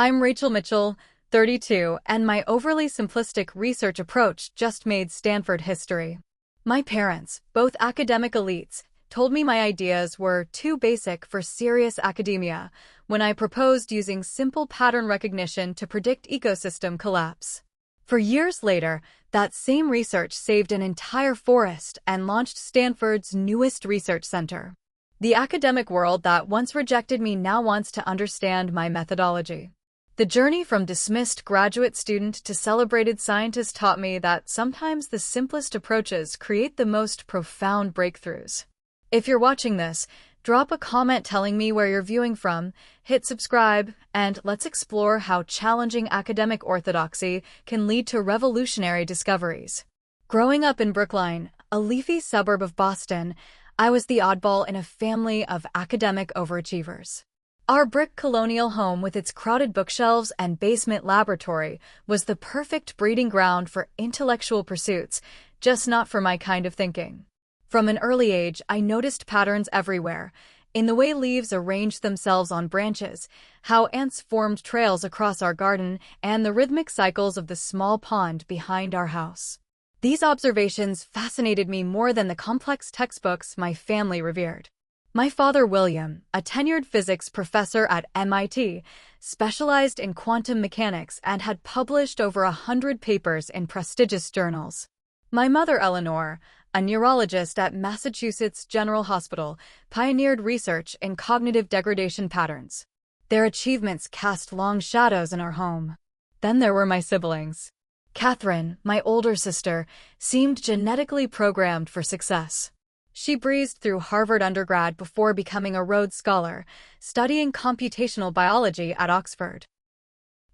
I'm Rachel Mitchell, 32, and my overly simplistic research approach just made Stanford history. My parents, both academic elites, told me my ideas were too basic for serious academia when I proposed using simple pattern recognition to predict ecosystem collapse. For years later, that same research saved an entire forest and launched Stanford's newest research center. The academic world that once rejected me now wants to understand my methodology. The journey from dismissed graduate student to celebrated scientist taught me that sometimes the simplest approaches create the most profound breakthroughs. If you're watching this, drop a comment telling me where you're viewing from, hit subscribe, and let's explore how challenging academic orthodoxy can lead to revolutionary discoveries. Growing up in Brookline, a leafy suburb of Boston, I was the oddball in a family of academic overachievers. Our brick colonial home with its crowded bookshelves and basement laboratory was the perfect breeding ground for intellectual pursuits, just not for my kind of thinking. From an early age, I noticed patterns everywhere, in the way leaves arranged themselves on branches, how ants formed trails across our garden, and the rhythmic cycles of the small pond behind our house. These observations fascinated me more than the complex textbooks my family revered. My father, William, a tenured physics professor at MIT, specialized in quantum mechanics and had published over 100 papers in prestigious journals. My mother, Eleanor, a neurologist at Massachusetts General Hospital, pioneered research in cognitive degradation patterns. Their achievements cast long shadows in our home. Then there were my siblings. Catherine, my older sister, seemed genetically programmed for success. She breezed through Harvard undergrad before becoming a Rhodes Scholar, studying computational biology at Oxford.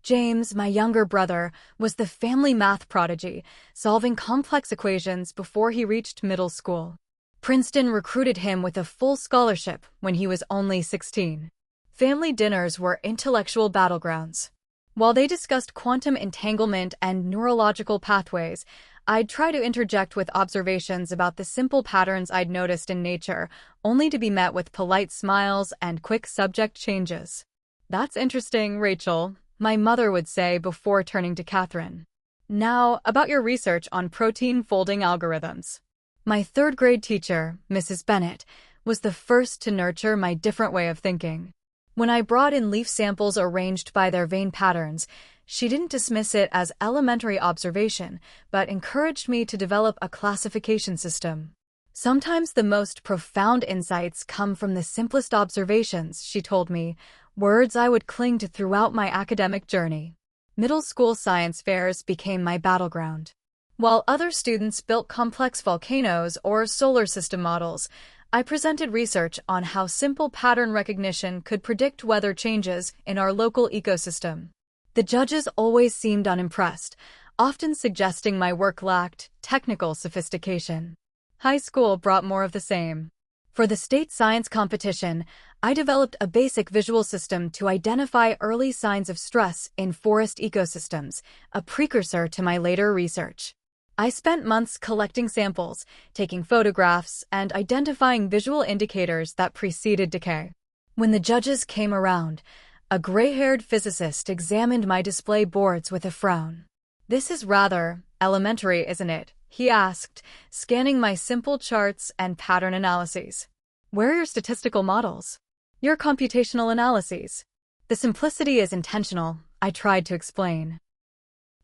James, my younger brother, was the family math prodigy, solving complex equations before he reached middle school. Princeton recruited him with a full scholarship when he was only 16. Family dinners were intellectual battlegrounds. While they discussed quantum entanglement and neurological pathways, I'd try to interject with observations about the simple patterns I'd noticed in nature, only to be met with polite smiles and quick subject changes. "That's interesting, Rachel," my mother would say before turning to Catherine. "Now, about your research on protein folding algorithms." My third-grade teacher, Mrs. Bennett, was the first to nurture my different way of thinking. When I brought in leaf samples arranged by their vein patterns, she didn't dismiss it as elementary observation, but encouraged me to develop a classification system. "Sometimes the most profound insights come from the simplest observations," she told me, words I would cling to throughout my academic journey. Middle school science fairs became my battleground. While other students built complex volcanoes or solar system models, I presented research on how simple pattern recognition could predict weather changes in our local ecosystem. The judges always seemed unimpressed, often suggesting my work lacked technical sophistication. High school brought more of the same. For the state science competition, I developed a basic visual system to identify early signs of stress in forest ecosystems, a precursor to my later research. I spent months collecting samples, taking photographs, and identifying visual indicators that preceded decay. When the judges came around, a gray-haired physicist examined my display boards with a frown. "This is rather elementary, isn't it?" he asked, scanning my simple charts and pattern analyses. "Where are your statistical models? Your computational analyses?" "The simplicity is intentional," I tried to explain.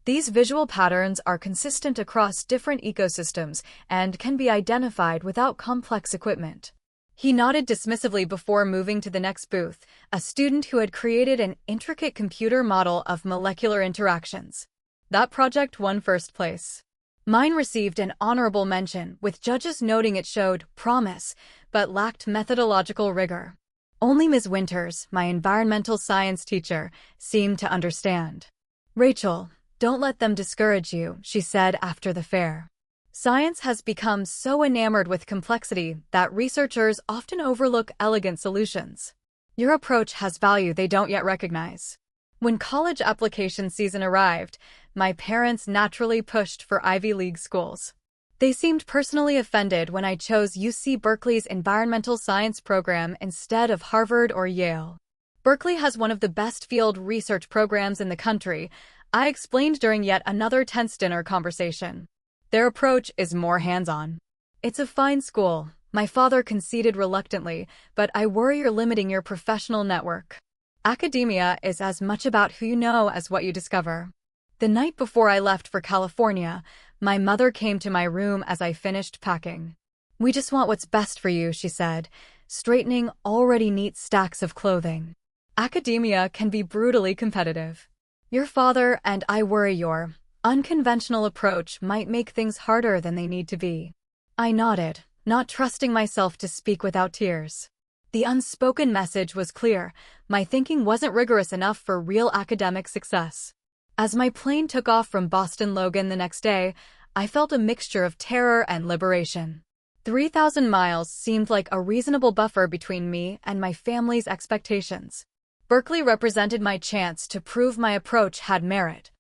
"These visual patterns are consistent across different ecosystems and can be identified without complex equipment." He nodded dismissively before moving to the next booth, a student who had created an intricate computer model of molecular interactions. That project won first place. Mine received an honorable mention, with judges noting it showed promise, but lacked methodological rigor. Only Ms. Winters, my environmental science teacher, seemed to understand. "Rachel, don't let them discourage you," she said after the fair. "Science has become so enamored with complexity that researchers often overlook elegant solutions. Your approach has value they don't yet recognize." When college application season arrived, my parents naturally pushed for Ivy League schools. They seemed personally offended when I chose UC Berkeley's environmental science program instead of Harvard or Yale. Berkeley has one of the best field research programs in the country, I explained during yet another tense dinner conversation. Their approach is more hands-on. It's a fine school, my father conceded reluctantly, but I worry you're limiting your professional network. Academia is as much about who you know as what you discover. The night before I left for California, my mother came to my room as I finished packing. "We just want what's best for you," she said, straightening already neat stacks of clothing. Academia can be brutally competitive. Your father and I worry your unconventional approach might make things harder than they need to be. I nodded, not trusting myself to speak without tears. The unspoken message was clear. My thinking wasn't rigorous enough for real academic success. As my plane took off from Boston Logan the next day, I felt a mixture of terror and liberation. 3,000 miles seemed like a reasonable buffer between me and my family's expectations. Berkeley represented my chance to prove my approach had merit,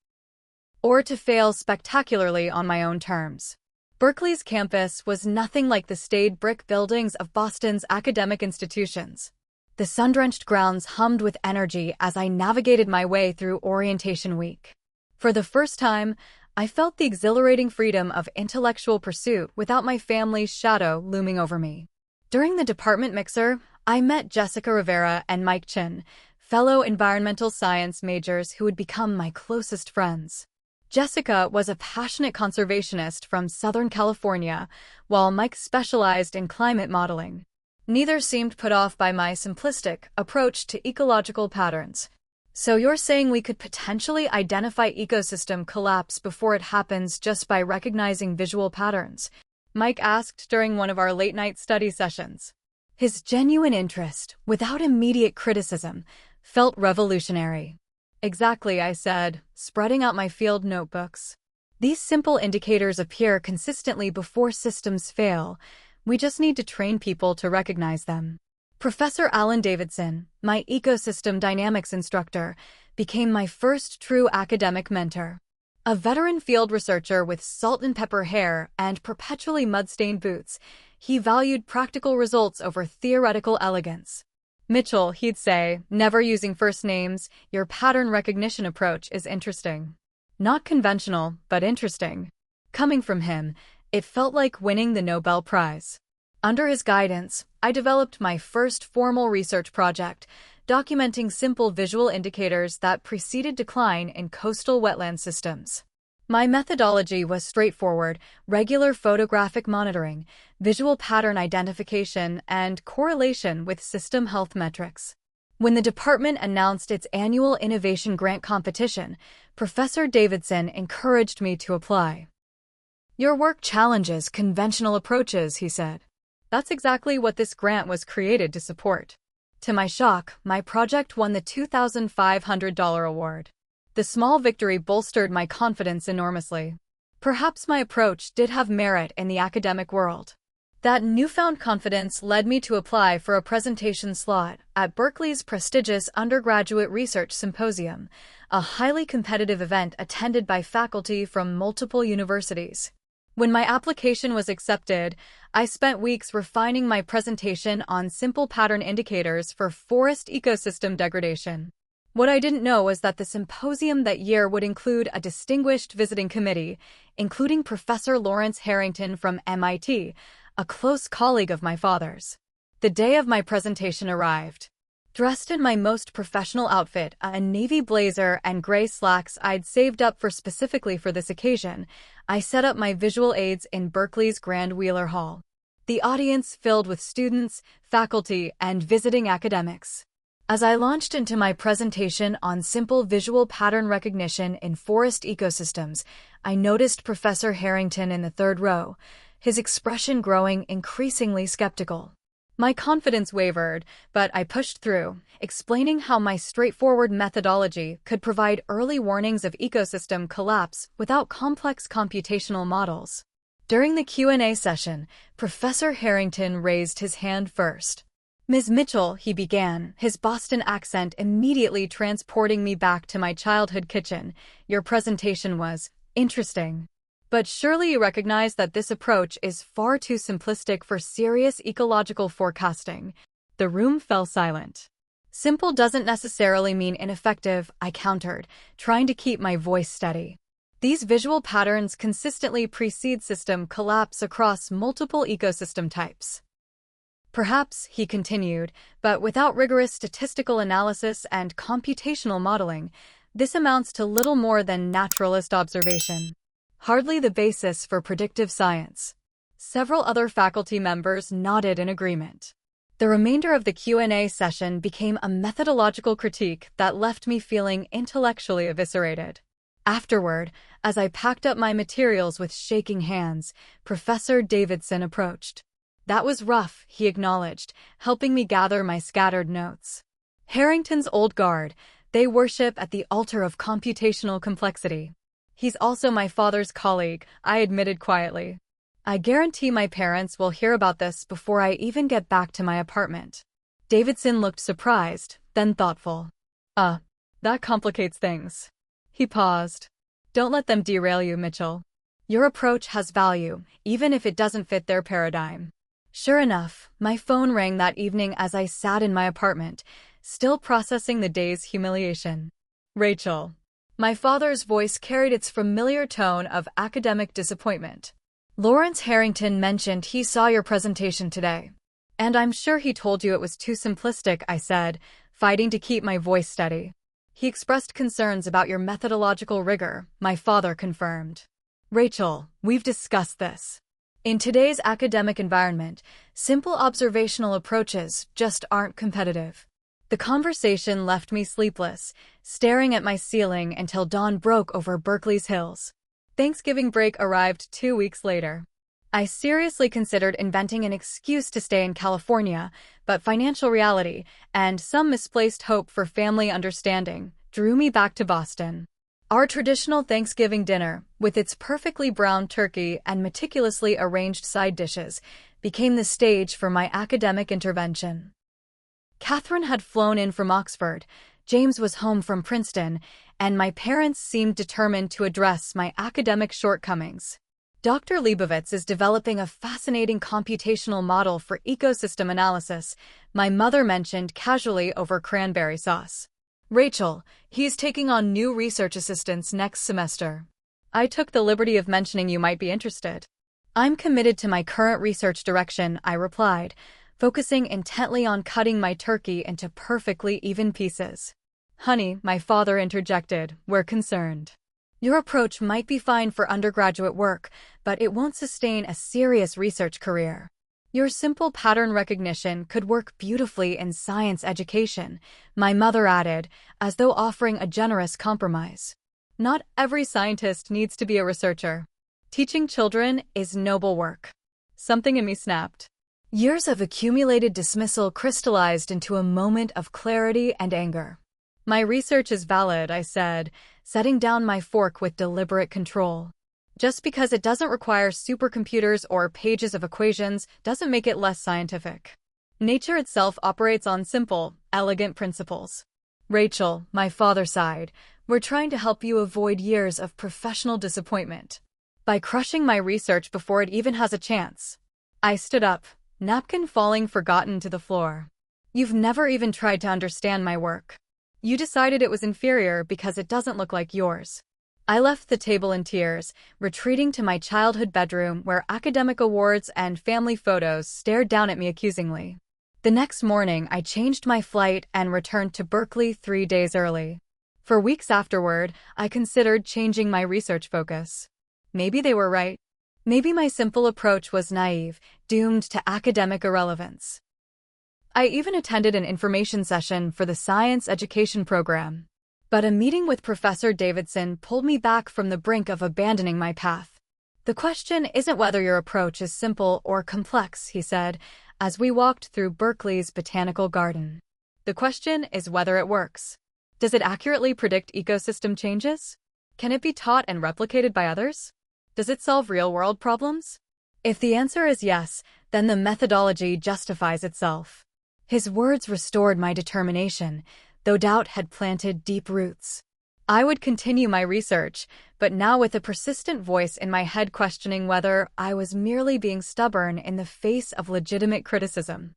or to fail spectacularly on my own terms. Berkeley's campus was nothing like the staid brick buildings of Boston's academic institutions. The sun-drenched grounds hummed with energy as I navigated my way through orientation week. For the first time, I felt the exhilarating freedom of intellectual pursuit without my family's shadow looming over me. During the department mixer, I met Jessica Rivera and Mike Chin, fellow environmental science majors who would become my closest friends. Jessica was a passionate conservationist from Southern California, while Mike specialized in climate modeling. Neither seemed put off by my simplistic approach to ecological patterns. "So you're saying we could potentially identify ecosystem collapse before it happens just by recognizing visual patterns?" Mike asked during one of our late-night study sessions. His genuine interest, without immediate criticism, felt revolutionary. "Exactly," I said, spreading out my field notebooks. "These simple indicators appear consistently before systems fail. We just need to train people to recognize them." Professor Alan Davidson, my ecosystem dynamics instructor, became my first true academic mentor. A veteran field researcher with salt and pepper hair and perpetually mud-stained boots, he valued practical results over theoretical elegance. "Mitchell," he'd say, never using first names, "your pattern recognition approach is interesting. Not conventional, but interesting." Coming from him, it felt like winning the Nobel Prize. Under his guidance, I developed my first formal research project, documenting simple visual indicators that preceded decline in coastal wetland systems. My methodology was straightforward: regular photographic monitoring, visual pattern identification, and correlation with system health metrics. When the department announced its annual innovation grant competition, Professor Davidson encouraged me to apply. "Your work challenges conventional approaches," he said. "That's exactly what this grant was created to support." To my shock, my project won the $2,500 award. The small victory bolstered my confidence enormously. Perhaps my approach did have merit in the academic world. That newfound confidence led me to apply for a presentation slot at Berkeley's prestigious undergraduate research symposium, a highly competitive event attended by faculty from multiple universities. When my application was accepted, I spent weeks refining my presentation on simple pattern indicators for forest ecosystem degradation. What I didn't know was that the symposium that year would include a distinguished visiting committee, including Professor Lawrence Harrington from MIT, a close colleague of my father's. The day of my presentation arrived. Dressed in my most professional outfit, a navy blazer and gray slacks I'd saved up for specifically for this occasion, I set up my visual aids in Berkeley's Grand Wheeler Hall. The audience filled with students, faculty, and visiting academics. As I launched into my presentation on simple visual pattern recognition in forest ecosystems, I noticed Professor Harrington in the third row, his expression growing increasingly skeptical. My confidence wavered, but I pushed through, explaining how my straightforward methodology could provide early warnings of ecosystem collapse without complex computational models. During the Q&A session, Professor Harrington raised his hand first. "Ms. Mitchell," he began, his Boston accent immediately transporting me back to my childhood kitchen, "your presentation was interesting. But surely you recognize that this approach is far too simplistic for serious ecological forecasting." The room fell silent. Simple doesn't necessarily mean ineffective, I countered, trying to keep my voice steady. These visual patterns consistently precede system collapse across multiple ecosystem types. Perhaps, he continued, but without rigorous statistical analysis and computational modeling, this amounts to little more than naturalist observation. Hardly the basis for predictive science. Several other faculty members nodded in agreement. The remainder of the Q&A session became a methodological critique that left me feeling intellectually eviscerated. Afterward, as I packed up my materials with shaking hands, Professor Davidson approached. That was rough, he acknowledged, helping me gather my scattered notes. Harrington's old guard, they worship at the altar of computational complexity. He's also my father's colleague, I admitted quietly. I guarantee my parents will hear about this before I even get back to my apartment. Davidson looked surprised, then thoughtful. That complicates things. He paused. Don't let them derail you, Mitchell. Your approach has value, even if it doesn't fit their paradigm. Sure enough, my phone rang that evening as I sat in my apartment, still processing the day's humiliation. Rachel. My father's voice carried its familiar tone of academic disappointment. Lawrence Harrington mentioned he saw your presentation today. And I'm sure he told you it was too simplistic, I said, fighting to keep my voice steady. He expressed concerns about your methodological rigor, my father confirmed. Rachel, we've discussed this. In today's academic environment, simple observational approaches just aren't competitive. The conversation left me sleepless, staring at my ceiling until dawn broke over Berkeley's hills. Thanksgiving break arrived 2 weeks later. I seriously considered inventing an excuse to stay in California, but financial reality, and some misplaced hope for family understanding, drew me back to Boston. Our traditional Thanksgiving dinner, with its perfectly browned turkey and meticulously arranged side dishes, became the stage for my academic intervention. Catherine had flown in from Oxford, James was home from Princeton, and my parents seemed determined to address my academic shortcomings. Dr. Leibovitz is developing a fascinating computational model for ecosystem analysis, my mother mentioned casually over cranberry sauce. Rachel, he's taking on new research assistants next semester. I took the liberty of mentioning you might be interested. I'm committed to my current research direction, I replied, focusing intently on cutting my turkey into perfectly even pieces. Honey, my father interjected, we're concerned. Your approach might be fine for undergraduate work, but it won't sustain a serious research career. Your simple pattern recognition could work beautifully in science education, my mother added, as though offering a generous compromise. Not every scientist needs to be a researcher. Teaching children is noble work. Something in me snapped. Years of accumulated dismissal crystallized into a moment of clarity and anger. My research is valid, I said, setting down my fork with deliberate control. Just because it doesn't require supercomputers or pages of equations doesn't make it less scientific. Nature itself operates on simple, elegant principles. Rachel, my father sighed, we're trying to help you avoid years of professional disappointment. By crushing my research before it even has a chance. I stood up, napkin falling forgotten to the floor. You've never even tried to understand my work. You decided it was inferior because it doesn't look like yours. I left the table in tears, retreating to my childhood bedroom where academic awards and family photos stared down at me accusingly. The next morning, I changed my flight and returned to Berkeley 3 days early. For weeks afterward, I considered changing my research focus. Maybe they were right. Maybe my simple approach was naive, doomed to academic irrelevance. I even attended an information session for the science education program. But a meeting with Professor Davidson pulled me back from the brink of abandoning my path. The question isn't whether your approach is simple or complex, he said, as we walked through Berkeley's botanical garden. The question is whether it works. Does it accurately predict ecosystem changes? Can it be taught and replicated by others? Does it solve real-world problems? If the answer is yes, then the methodology justifies itself. His words restored my determination, though doubt had planted deep roots. I would continue my research, but now with a persistent voice in my head questioning whether I was merely being stubborn in the face of legitimate criticism.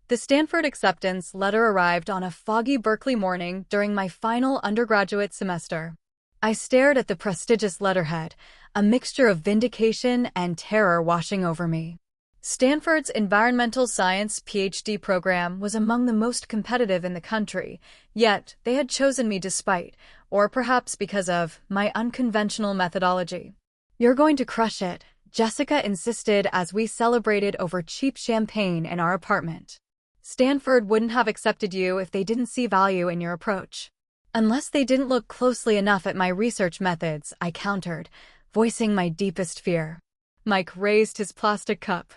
The Stanford acceptance letter arrived on a foggy Berkeley morning during my final undergraduate semester. I stared at the prestigious letterhead, a mixture of vindication and terror washing over me. Stanford's environmental science PhD program was among the most competitive in the country, yet they had chosen me despite, or perhaps because of, my unconventional methodology. "You're going to crush it," Jessica insisted as we celebrated over cheap champagne in our apartment. "Stanford wouldn't have accepted you if they didn't see value in your approach." "Unless they didn't look closely enough at my research methods," I countered, voicing my deepest fear. Mike raised his plastic cup.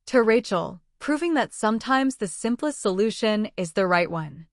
"To Rachel, proving that sometimes the simplest solution is the right one."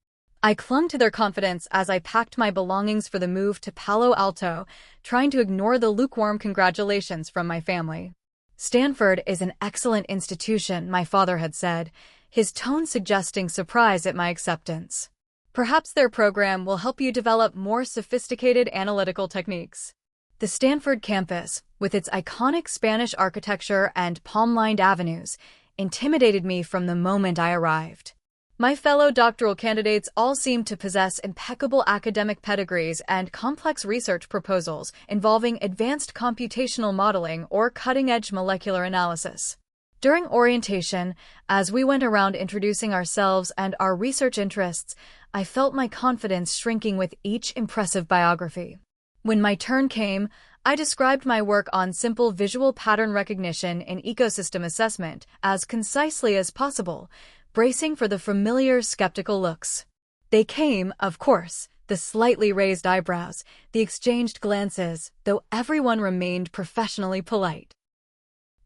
I clung to their confidence as I packed my belongings for the move to Palo Alto, trying to ignore the lukewarm congratulations from my family. "Stanford is an excellent institution," my father had said, his tone suggesting surprise at my acceptance. "Perhaps their program will help you develop more sophisticated analytical techniques." The Stanford campus, with its iconic Spanish architecture and palm-lined avenues, intimidated me from the moment I arrived. My fellow doctoral candidates all seemed to possess impeccable academic pedigrees and complex research proposals involving advanced computational modeling or cutting-edge molecular analysis. During orientation, as we went around introducing ourselves and our research interests, I felt my confidence shrinking with each impressive biography. When my turn came, I described my work on simple visual pattern recognition in ecosystem assessment as concisely as possible, bracing for the familiar skeptical looks. They came, of course, the slightly raised eyebrows, the exchanged glances, though everyone remained professionally polite.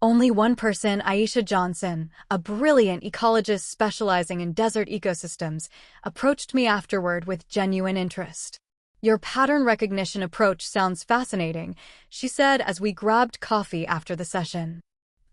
Only one person, Aisha Johnson, a brilliant ecologist specializing in desert ecosystems, approached me afterward with genuine interest. "Your pattern recognition approach sounds fascinating," she said as we grabbed coffee after the session.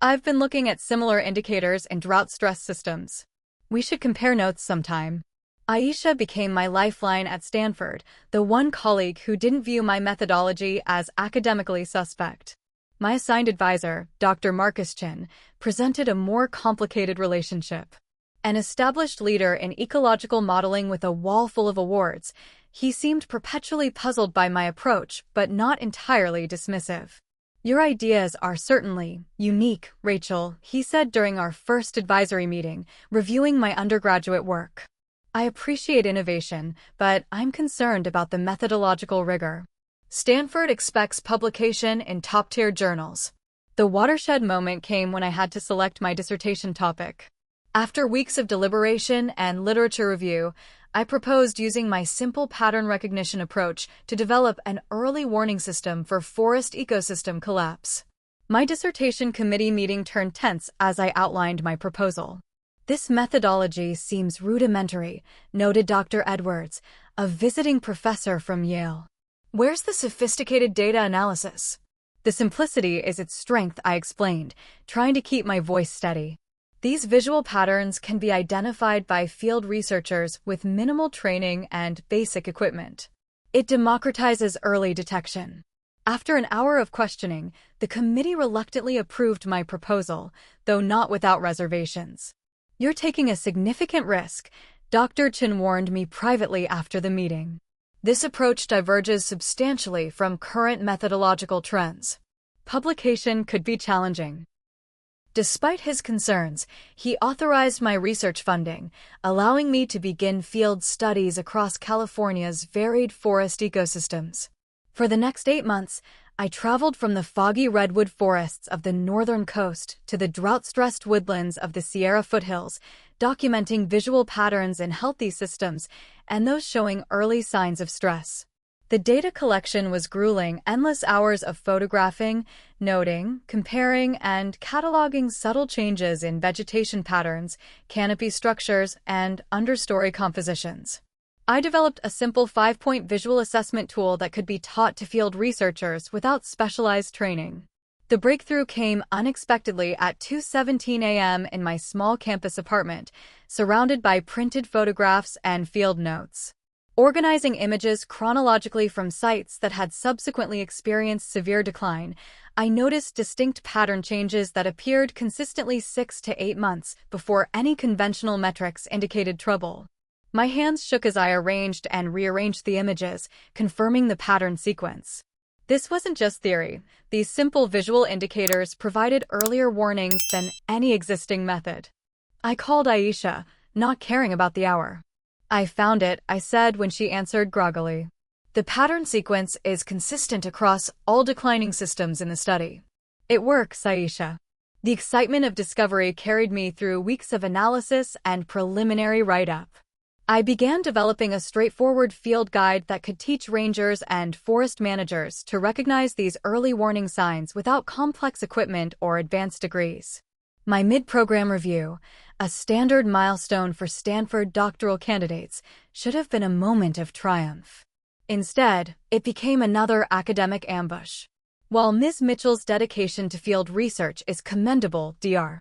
"I've been looking at similar indicators in drought-stress systems. We should compare notes sometime." Aisha became my lifeline at Stanford, the one colleague who didn't view my methodology as academically suspect. My assigned advisor, Dr. Marcus Chin, presented a more complicated relationship. An established leader in ecological modeling with a wall full of awards, he seemed perpetually puzzled by my approach, but not entirely dismissive. "Your ideas are certainly unique, Rachel," he said during our first advisory meeting, reviewing my undergraduate work. "I appreciate innovation, but I'm concerned about the methodological rigor. Stanford expects publication in top-tier journals." The watershed moment came when I had to select my dissertation topic. After weeks of deliberation and literature review, I proposed using my simple pattern recognition approach to develop an early warning system for forest ecosystem collapse. My dissertation committee meeting turned tense as I outlined my proposal. "This methodology seems rudimentary," noted Dr. Edwards, a visiting professor from Yale. "Where's the sophisticated data analysis?" "The simplicity is its strength," I explained, trying to keep my voice steady. "These visual patterns can be identified by field researchers with minimal training and basic equipment. It democratizes early detection." After an hour of questioning, the committee reluctantly approved my proposal, though not without reservations. "You're taking a significant risk," Dr. Chin warned me privately after the meeting. "This approach diverges substantially from current methodological trends. Publication could be challenging." Despite his concerns, he authorized my research funding, allowing me to begin field studies across California's varied forest ecosystems. For the next 8 months, I traveled from the foggy redwood forests of the northern coast to the drought-stressed woodlands of the Sierra foothills, documenting visual patterns in healthy systems and those showing early signs of stress. The data collection was grueling, endless hours of photographing, noting, comparing, and cataloging subtle changes in vegetation patterns, canopy structures, and understory compositions. I developed a simple 5-point visual assessment tool that could be taught to field researchers without specialized training. The breakthrough came unexpectedly at 2:17 a.m. in my small campus apartment, surrounded by printed photographs and field notes. Organizing images chronologically from sites that had subsequently experienced severe decline, I noticed distinct pattern changes that appeared consistently 6 to 8 months before any conventional metrics indicated trouble. My hands shook as I arranged and rearranged the images, confirming the pattern sequence. This wasn't just theory. These simple visual indicators provided earlier warnings than any existing method. I called Aisha, not caring about the hour. "I found it," I said when she answered groggily. "The pattern sequence is consistent across all declining systems in the study." "It works, Aisha." The excitement of discovery carried me through weeks of analysis and preliminary write-up. I began developing a straightforward field guide that could teach rangers and forest managers to recognize these early warning signs without complex equipment or advanced degrees. My mid-program review, a standard milestone for Stanford doctoral candidates, should have been a moment of triumph. Instead, it became another academic ambush. While Ms. Mitchell's dedication to field research is commendable, Dr.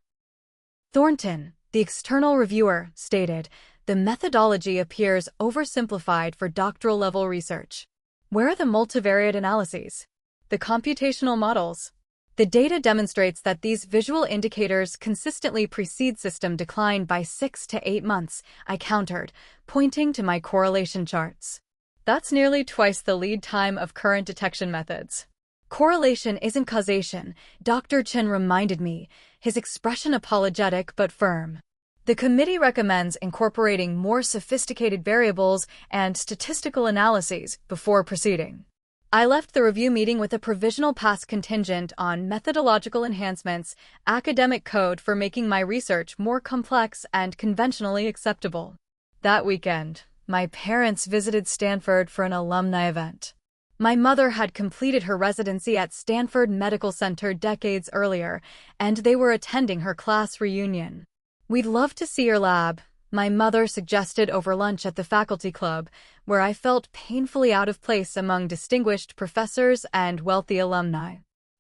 Thornton, the external reviewer, stated, "The methodology appears oversimplified for doctoral-level research. Where are the multivariate analyses? The computational models?" The data demonstrates that these visual indicators consistently precede system decline by 6 to 8 months, I countered, pointing to my correlation charts. "That's nearly twice the lead time of current detection methods." "Correlation isn't causation," Dr. Chen reminded me, his expression apologetic but firm. "The committee recommends incorporating more sophisticated variables and statistical analyses before proceeding." I left the review meeting with a provisional pass contingent on methodological enhancements, academic code for making my research more complex and conventionally acceptable. That weekend, my parents visited Stanford for an alumni event. My mother had completed her residency at Stanford Medical Center decades earlier, and they were attending her class reunion. "We'd love to see your lab," my mother suggested over lunch at the faculty club, where I felt painfully out of place among distinguished professors and wealthy alumni.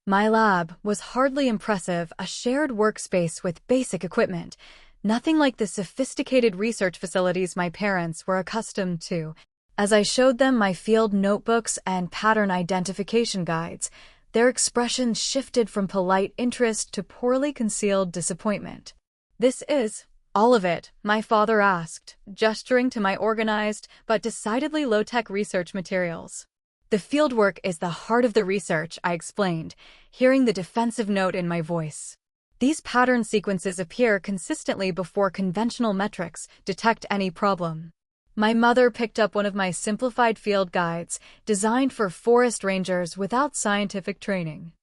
My lab was hardly impressive, a shared workspace with basic equipment, nothing like the sophisticated research facilities my parents were accustomed to. As I showed them my field notebooks and pattern identification guides, their expressions shifted from polite interest to poorly concealed disappointment. "This is all of it?" my father asked, gesturing to my organized but decidedly low-tech research materials. "The fieldwork is the heart of the research," I explained, hearing the defensive note in my voice. "These pattern sequences appear consistently before conventional metrics detect any problem." My mother picked up one of my simplified field guides, designed for forest rangers without scientific training.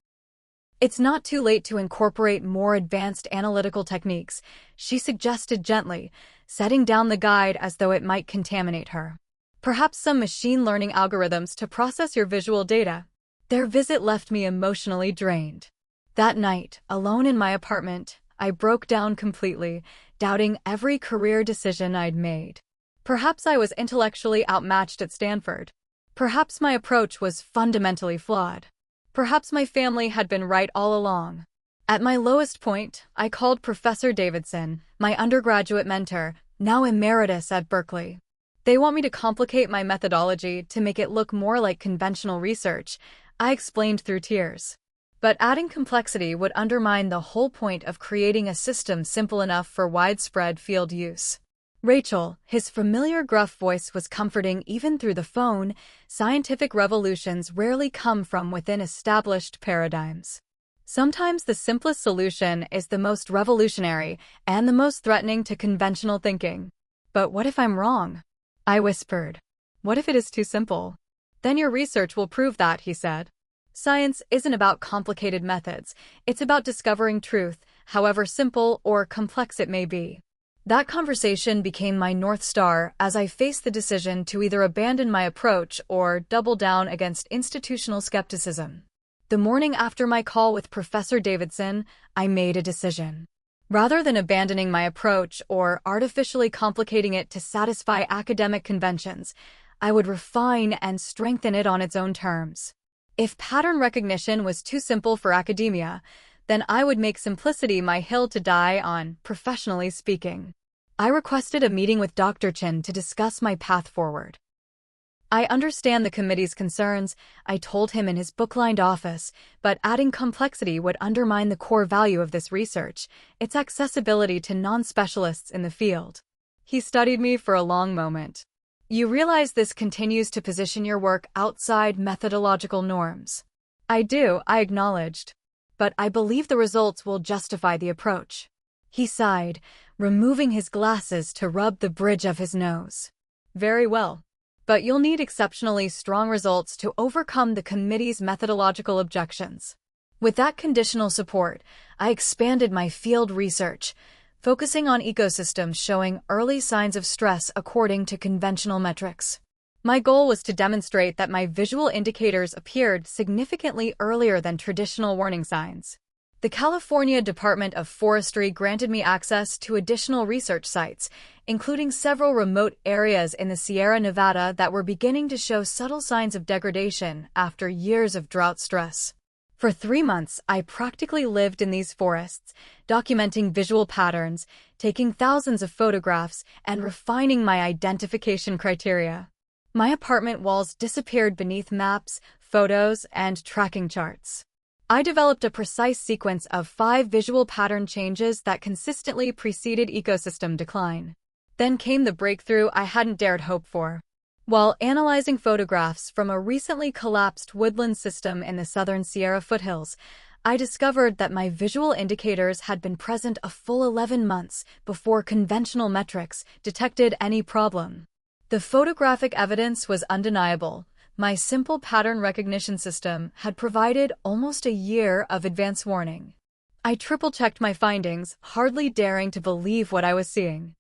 "It's not too late to incorporate more advanced analytical techniques," she suggested gently, setting down the guide as though it might contaminate her. "Perhaps some machine learning algorithms to process your visual data." Their visit left me emotionally drained. That night, alone in my apartment, I broke down completely, doubting every career decision I'd made. Perhaps I was intellectually outmatched at Stanford. Perhaps my approach was fundamentally flawed. Perhaps my family had been right all along. At my lowest point, I called Professor Davidson, my undergraduate mentor, now emeritus at Berkeley. "They want me to complicate my methodology to make it look more like conventional research," I explained through tears. "But adding complexity would undermine the whole point of creating a system simple enough for widespread field use." Rachel, his familiar gruff voice was comforting even through the phone. "Scientific revolutions rarely come from within established paradigms. Sometimes the simplest solution is the most revolutionary and the most threatening to conventional thinking." "But what if I'm wrong?" I whispered. "What if it is too simple?" "Then your research will prove that," he said. "Science isn't about complicated methods. It's about discovering truth, however simple or complex it may be." That conversation became my North Star as I faced the decision to either abandon my approach or double down against institutional skepticism. The morning after my call with Professor Davidson, I made a decision. Rather than abandoning my approach or artificially complicating it to satisfy academic conventions, I would refine and strengthen it on its own terms. If pattern recognition was too simple for academia, then I would make simplicity my hill to die on, professionally speaking. I requested a meeting with Dr. Chen to discuss my path forward. I understand the committee's concerns, I told him in his book-lined office, but adding complexity would undermine the core value of this research, its accessibility to non-specialists in the field. He studied me for a long moment. You realize this continues to position your work outside methodological norms. I do, I acknowledged. But I believe the results will justify the approach. He sighed, removing his glasses to rub the bridge of his nose. Very well. But you'll need exceptionally strong results to overcome the committee's methodological objections. With that conditional support, I expanded my field research, focusing on ecosystems showing early signs of stress according to conventional metrics. My goal was to demonstrate that my visual indicators appeared significantly earlier than traditional warning signs. The California Department of Forestry granted me access to additional research sites, including several remote areas in the Sierra Nevada that were beginning to show subtle signs of degradation after years of drought stress. For 3 months, I practically lived in these forests, documenting visual patterns, taking thousands of photographs, and refining my identification criteria. My apartment walls disappeared beneath maps, photos, and tracking charts. I developed a precise sequence of 5 visual pattern changes that consistently preceded ecosystem decline. Then came the breakthrough I hadn't dared hope for. While analyzing photographs from a recently collapsed woodland system in the southern Sierra foothills, I discovered that my visual indicators had been present a full 11 months before conventional metrics detected any problem. The photographic evidence was undeniable. My simple pattern recognition system had provided almost a year of advance warning. I triple-checked my findings, hardly daring to believe what I was seeing.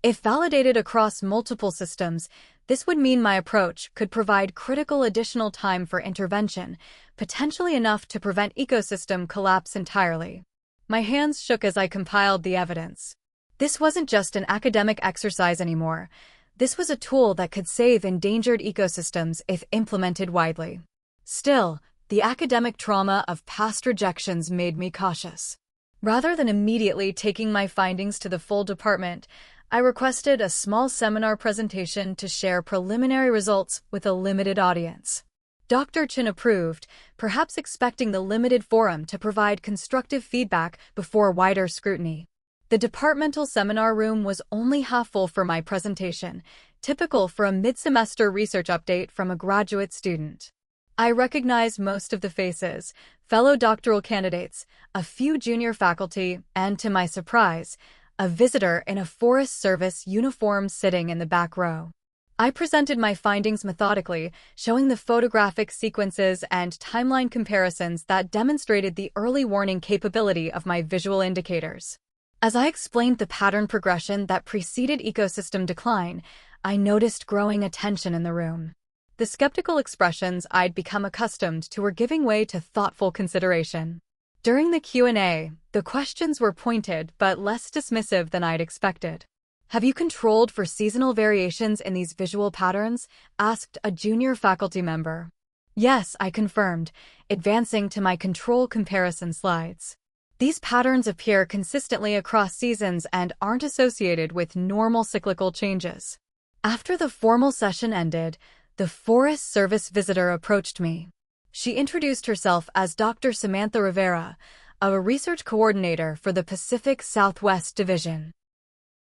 If validated across multiple systems, this would mean my approach could provide critical additional time for intervention, potentially enough to prevent ecosystem collapse entirely. My hands shook as I compiled the evidence. This wasn't just an academic exercise anymore. This was a tool that could save endangered ecosystems if implemented widely. Still, the academic trauma of past rejections made me cautious. Rather than immediately taking my findings to the full department, I requested a small seminar presentation to share preliminary results with a limited audience. Dr. Chin approved, perhaps expecting the limited forum to provide constructive feedback before wider scrutiny. The departmental seminar room was only half full for my presentation, typical for a mid-semester research update from a graduate student. I recognized most of the faces, fellow doctoral candidates, a few junior faculty, and to my surprise, a visitor in a Forest Service uniform sitting in the back row. I presented my findings methodically, showing the photographic sequences and timeline comparisons that demonstrated the early warning capability of my visual indicators. As I explained the pattern progression that preceded ecosystem decline, I noticed growing attention in the room. The skeptical expressions I'd become accustomed to were giving way to thoughtful consideration. During the Q&A, the questions were pointed but less dismissive than I'd expected. "Have you controlled for seasonal variations in these visual patterns?" asked a junior faculty member. "Yes," I confirmed, advancing to my control comparison slides. These patterns appear consistently across seasons and aren't associated with normal cyclical changes. After the formal session ended, the Forest Service visitor approached me. She introduced herself as Dr. Samantha Rivera, a research coordinator for the Pacific Southwest Division.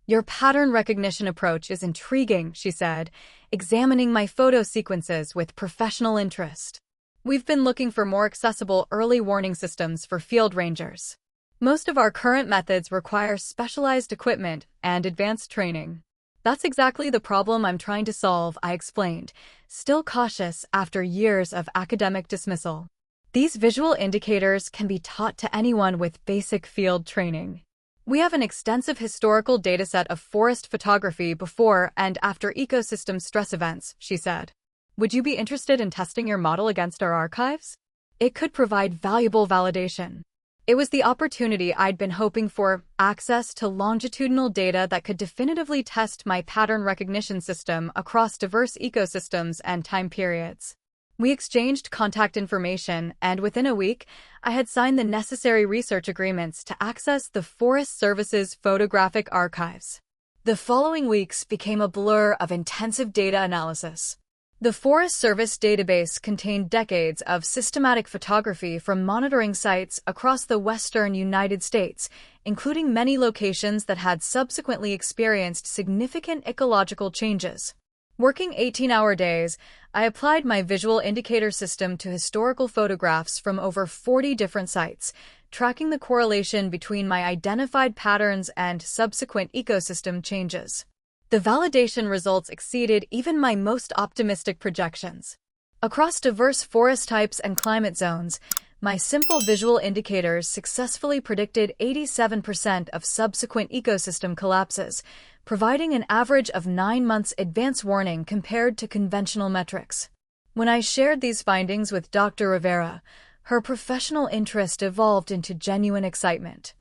"Your pattern recognition approach is intriguing," she said, examining my photo sequences with professional interest. "We've been looking for more accessible early warning systems for field rangers. Most of our current methods require specialized equipment and advanced training." "That's exactly the problem I'm trying to solve," I explained, still cautious after years of academic dismissal. "These visual indicators can be taught to anyone with basic field training. We have an extensive historical dataset of forest photography before and after ecosystem stress events," she said. "Would you be interested in testing your model against our archives? It could provide valuable validation." It was the opportunity I'd been hoping for, access to longitudinal data that could definitively test my pattern recognition system across diverse ecosystems and time periods. We exchanged contact information, and within a week, I had signed the necessary research agreements to access the Forest Service's photographic archives. The following weeks became a blur of intensive data analysis. The Forest Service database contained decades of systematic photography from monitoring sites across the western United States, including many locations that had subsequently experienced significant ecological changes. Working 18-hour days, I applied my visual indicator system to historical photographs from over 40 different sites, tracking the correlation between my identified patterns and subsequent ecosystem changes. The validation results exceeded even my most optimistic projections. Across diverse forest types and climate zones, my simple visual indicators successfully predicted 87% of subsequent ecosystem collapses, providing an average of 9 months advance warning compared to conventional metrics. When I shared these findings with Dr. Rivera, her professional interest evolved into genuine excitement.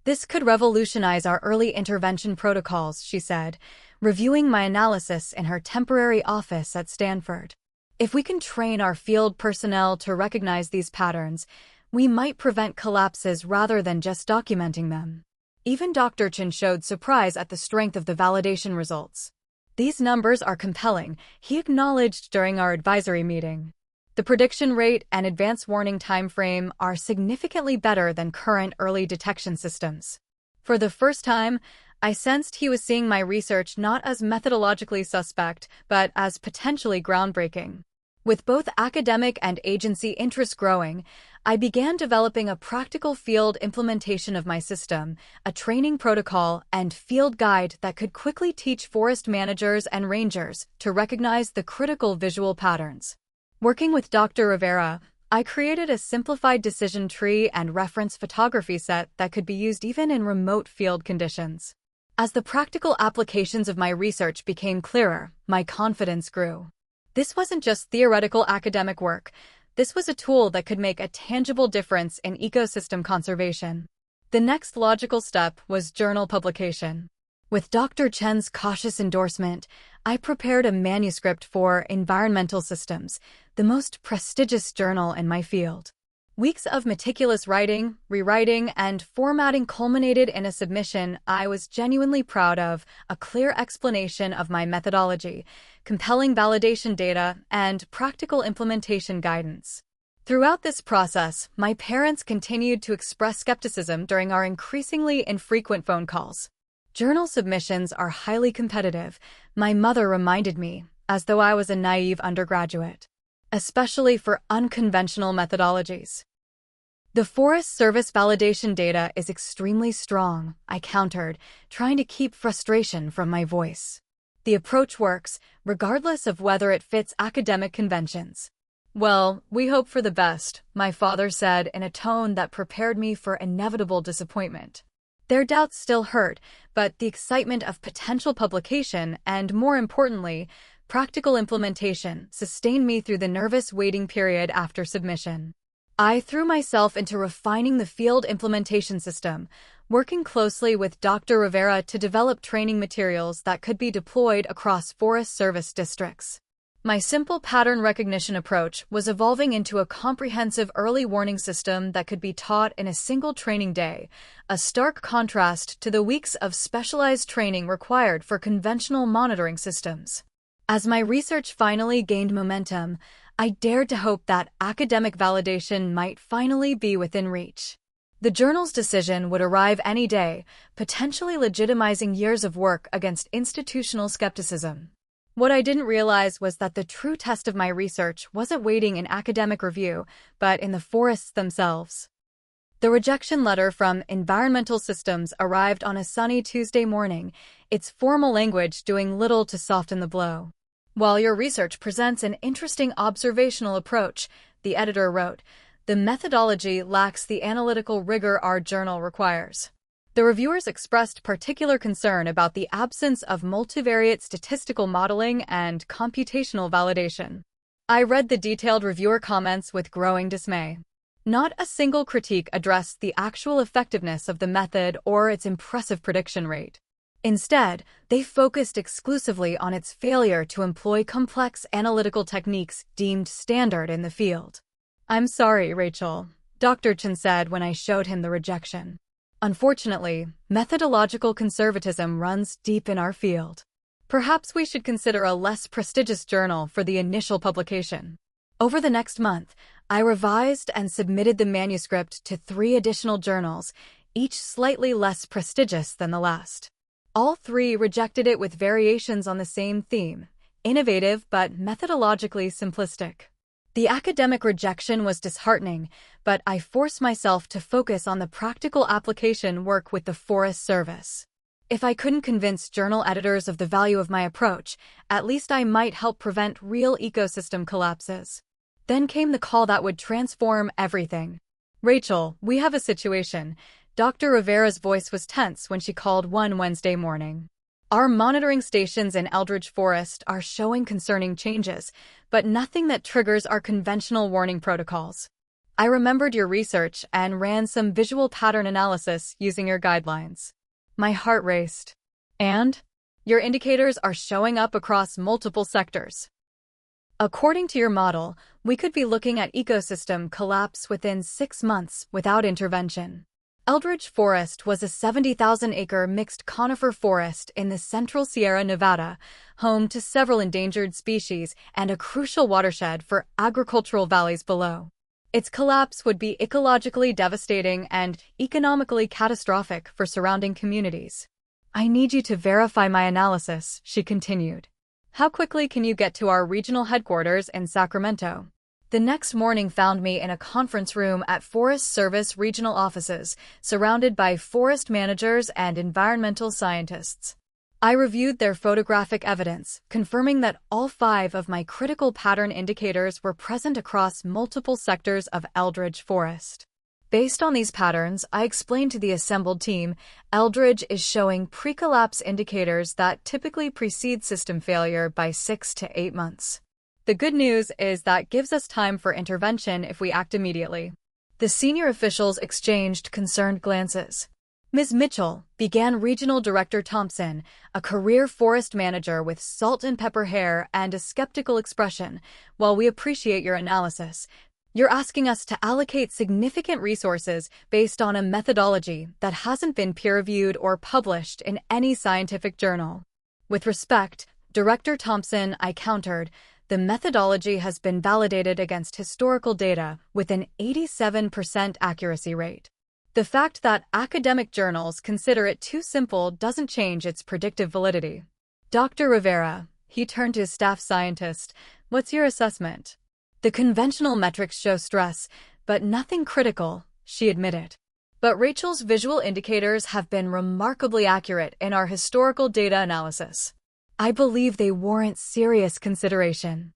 "This could revolutionize our early intervention protocols," she said, reviewing my analysis in her temporary office at Stanford. "If we can train our field personnel to recognize these patterns, we might prevent collapses rather than just documenting them." Even Dr. Chen showed surprise at the strength of the validation results. "These numbers are compelling," he acknowledged during our advisory meeting. "The prediction rate and advance warning timeframe are significantly better than current early detection systems." For the first time, I sensed he was seeing my research not as methodologically suspect, but as potentially groundbreaking. With both academic and agency interest growing, I began developing a practical field implementation of my system, a training protocol, and field guide that could quickly teach forest managers and rangers to recognize the critical visual patterns. Working with Dr. Rivera, I created a simplified decision tree and reference photography set that could be used even in remote field conditions. As the practical applications of my research became clearer, my confidence grew. This wasn't just theoretical academic work. This was a tool that could make a tangible difference in ecosystem conservation. The next logical step was journal publication. With Dr. Chen's cautious endorsement, I prepared a manuscript for Environmental Systems, the most prestigious journal in my field. Weeks of meticulous writing, rewriting, and formatting culminated in a submission I was genuinely proud of, a clear explanation of my methodology, compelling validation data, and practical implementation guidance. Throughout this process, my parents continued to express skepticism during our increasingly infrequent phone calls. "Journal submissions are highly competitive," my mother reminded me, as though I was a naive undergraduate. "Especially for unconventional methodologies." "The Forest Service validation data is extremely strong," I countered, trying to keep frustration from my voice. "The approach works, regardless of whether it fits academic conventions." "Well, we hope for the best," my father said in a tone that prepared me for inevitable disappointment. Their doubts still hurt, but the excitement of potential publication and, more importantly, practical implementation sustained me through the nervous waiting period after submission. I threw myself into refining the field implementation system, working closely with Dr. Rivera to develop training materials that could be deployed across Forest Service districts. My simple pattern recognition approach was evolving into a comprehensive early warning system that could be taught in a single training day, a stark contrast to the weeks of specialized training required for conventional monitoring systems. As my research finally gained momentum, I dared to hope that academic validation might finally be within reach. The journal's decision would arrive any day, potentially legitimizing years of work against institutional skepticism. What I didn't realize was that the true test of my research wasn't waiting in academic review, but in the forests themselves. The rejection letter from Environmental Systems arrived on a sunny Tuesday morning, its formal language doing little to soften the blow. "While your research presents an interesting observational approach," the editor wrote, "the methodology lacks the analytical rigor our journal requires." The reviewers expressed particular concern about the absence of multivariate statistical modeling and computational validation. I read the detailed reviewer comments with growing dismay. Not a single critique addressed the actual effectiveness of the method or its impressive prediction rate. Instead, they focused exclusively on its failure to employ complex analytical techniques deemed standard in the field. "I'm sorry, Rachel," Dr. Chen said when I showed him the rejection. "Unfortunately, methodological conservatism runs deep in our field. Perhaps we should consider a less prestigious journal for the initial publication. Over the next month, I revised and submitted the manuscript to 3 additional journals, each slightly less prestigious than the last. All 3 rejected it with variations on the same theme, innovative but methodologically simplistic. The academic rejection was disheartening, but I forced myself to focus on the practical application work with the Forest Service. If I couldn't convince journal editors of the value of my approach, at least I might help prevent real ecosystem collapses. Then came the call that would transform everything. "Rachel, we have a situation." Dr. Rivera's voice was tense when she called one Wednesday morning. "Our monitoring stations in Eldridge Forest are showing concerning changes, but nothing that triggers our conventional warning protocols. I remembered your research and ran some visual pattern analysis using your guidelines." My heart raced. "And? Your indicators are showing up across multiple sectors. According to your model, we could be looking at ecosystem collapse within 6 months without intervention." Eldridge Forest was a 70,000-acre mixed conifer forest in the central Sierra Nevada, home to several endangered species and a crucial watershed for agricultural valleys below. Its collapse would be ecologically devastating and economically catastrophic for surrounding communities. "I need you to verify my analysis," she continued. "How quickly can you get to our regional headquarters in Sacramento?" The next morning found me in a conference room at Forest Service regional offices, surrounded by forest managers and environmental scientists. I reviewed their photographic evidence, confirming that all 5 of my critical pattern indicators were present across multiple sectors of Eldridge Forest. Based on these patterns, I explained to the assembled team, Eldridge is showing pre-collapse indicators that typically precede system failure by 6 to 8 months. The good news is that gives us time for intervention if we act immediately. The senior officials exchanged concerned glances. "Ms. Mitchell," began Regional Director Thompson, a career forest manager with salt and pepper hair and a skeptical expression, "while we appreciate your analysis, you're asking us to allocate significant resources based on a methodology that hasn't been peer-reviewed or published in any scientific journal." "With respect, Director Thompson," I countered, "the methodology has been validated against historical data with an 87% accuracy rate. The fact that academic journals consider it too simple doesn't change its predictive validity." "Dr. Rivera," he turned to his staff scientist, "what's your assessment?" "The conventional metrics show stress, but nothing critical," she admitted. "But Rachel's visual indicators have been remarkably accurate in our historical data analysis. I believe they warrant serious consideration."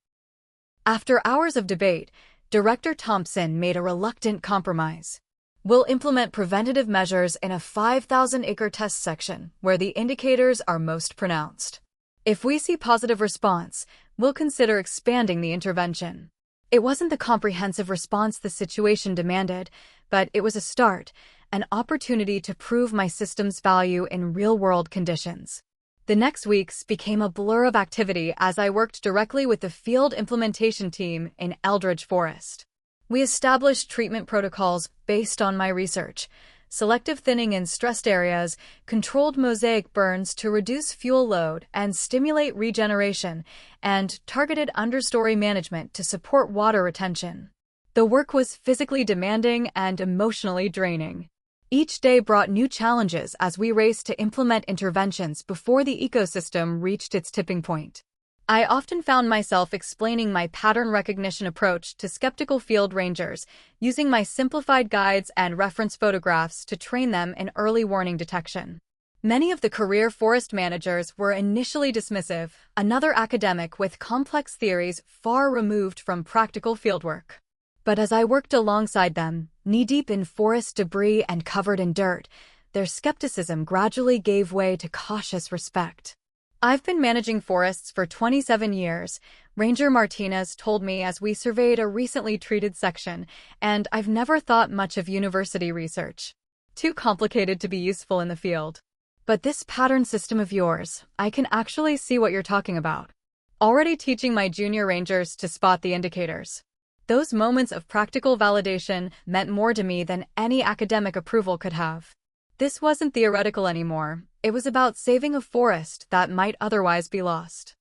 After hours of debate, Director Thompson made a reluctant compromise. "We'll implement preventative measures in a 5,000-acre test section where the indicators are most pronounced. If we see positive response, we'll consider expanding the intervention." It wasn't the comprehensive response the situation demanded, but it was a start, an opportunity to prove my system's value in real-world conditions. The next weeks became a blur of activity as I worked directly with the field implementation team in Eldridge Forest. We established treatment protocols based on my research: selective thinning in stressed areas, controlled mosaic burns to reduce fuel load and stimulate regeneration, and targeted understory management to support water retention. The work was physically demanding and emotionally draining. Each day brought new challenges as we raced to implement interventions before the ecosystem reached its tipping point. I often found myself explaining my pattern recognition approach to skeptical field rangers, using my simplified guides and reference photographs to train them in early warning detection. Many of the career forest managers were initially dismissive, another academic with complex theories far removed from practical fieldwork. But as I worked alongside them, knee-deep in forest debris and covered in dirt, their skepticism gradually gave way to cautious respect. "I've been managing forests for 27 years, Ranger Martinez told me as we surveyed a recently treated section, and I've never thought much of university research. Too complicated to be useful in the field. But this pattern system of yours, I can actually see what you're talking about. Already teaching my junior rangers to spot the indicators." Those moments of practical validation meant more to me than any academic approval could have. This wasn't theoretical anymore. It was about saving a forest that might otherwise be lost.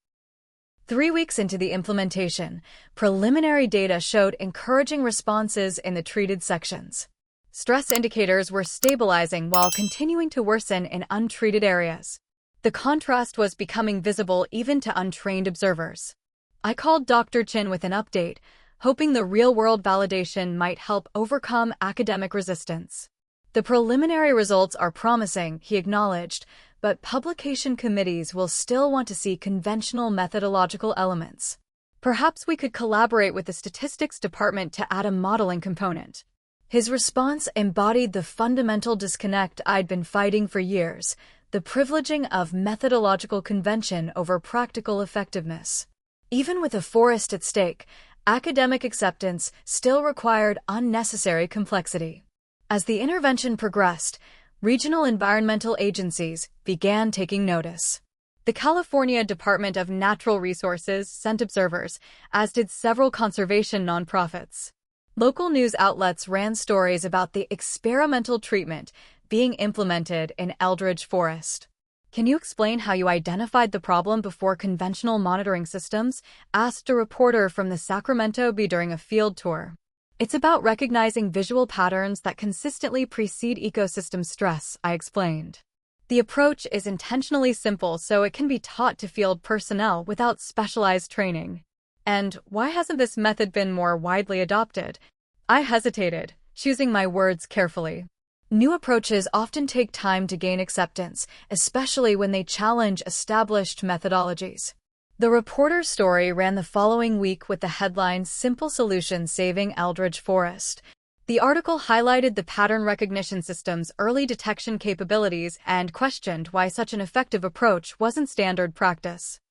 3 weeks into the implementation, preliminary data showed encouraging responses in the treated sections. Stress indicators were stabilizing while continuing to worsen in untreated areas. The contrast was becoming visible even to untrained observers. I called Dr. Chin with an update, hoping the real-world validation might help overcome academic resistance. The preliminary results are promising, he acknowledged, but publication committees will still want to see conventional methodological elements. Perhaps we could collaborate with the statistics department to add a modeling component. His response embodied the fundamental disconnect I'd been fighting for years, the privileging of methodological convention over practical effectiveness. Even with a forest at stake, academic acceptance still required unnecessary complexity. As the intervention progressed, regional environmental agencies began taking notice. The California Department of Natural Resources sent observers, as did several conservation nonprofits. Local news outlets ran stories about the experimental treatment being implemented in Eldridge Forest. "Can you explain how you identified the problem before conventional monitoring systems?" asked a reporter from the Sacramento Bee during a field tour. "It's about recognizing visual patterns that consistently precede ecosystem stress," I explained. "The approach is intentionally simple so it can be taught to field personnel without specialized training." "And why hasn't this method been more widely adopted?" I hesitated, choosing my words carefully. New approaches often take time to gain acceptance, especially when they challenge established methodologies. The reporter's story ran the following week with the headline "Simple Solution Saving Eldridge Forest." The article highlighted the pattern recognition system's early detection capabilities and questioned why such an effective approach wasn't standard practice.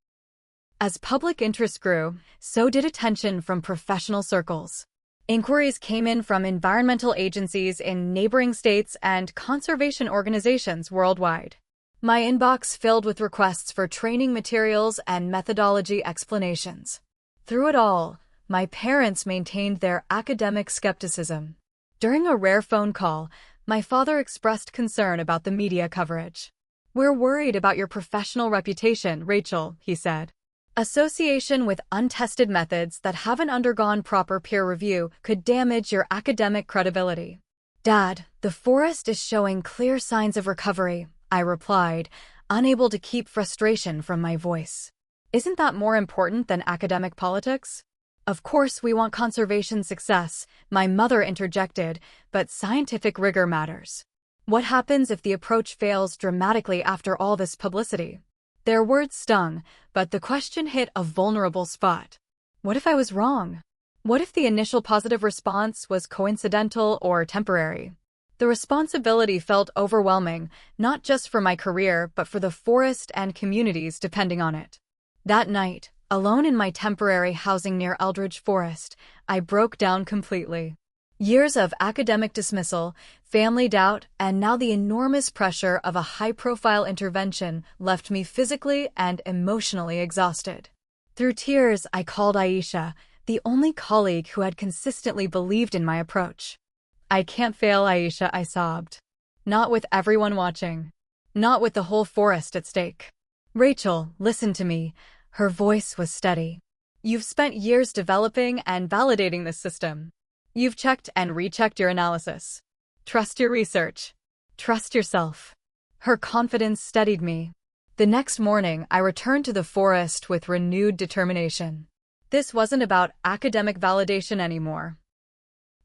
As public interest grew, so did attention from professional circles. Inquiries came in from environmental agencies in neighboring states and conservation organizations worldwide. My inbox filled with requests for training materials and methodology explanations. Through it all, my parents maintained their academic skepticism. During a rare phone call, my father expressed concern about the media coverage. "We're worried about your professional reputation, Rachel," he said. "Association with untested methods that haven't undergone proper peer review could damage your academic credibility." "Dad, the forest is showing clear signs of recovery," I replied, unable to keep frustration from my voice. "Isn't that more important than academic politics?" "Of course we want conservation success," my mother interjected, "but scientific rigor matters. What happens if the approach fails dramatically after all this publicity?" Their words stung, but the question hit a vulnerable spot. What if I was wrong? What if the initial positive response was coincidental or temporary? The responsibility felt overwhelming, not just for my career, but for the forest and communities depending on it. That night, alone in my temporary housing near Eldridge Forest, I broke down completely. Years of academic dismissal, family doubt, and now the enormous pressure of a high-profile intervention left me physically and emotionally exhausted. Through tears, I called Aisha, the only colleague who had consistently believed in my approach. "I can't fail, Aisha," I sobbed. "Not with everyone watching. Not with the whole forest at stake." "Rachel, listen to me." Her voice was steady. "You've spent years developing and validating this system. You've checked and rechecked your analysis. Trust your research. Trust yourself." Her confidence steadied me. The next morning, I returned to the forest with renewed determination. This wasn't about academic validation anymore.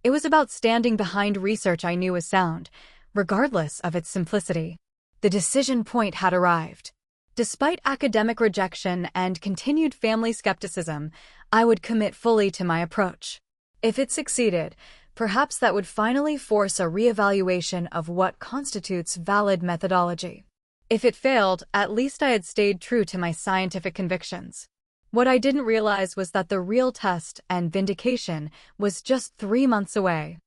It was about standing behind research I knew was sound, regardless of its simplicity. The decision point had arrived. Despite academic rejection and continued family skepticism, I would commit fully to my approach. If it succeeded, perhaps that would finally force a reevaluation of what constitutes valid methodology. If it failed, at least I had stayed true to my scientific convictions. What I didn't realize was that the real test and vindication was just 3 months away.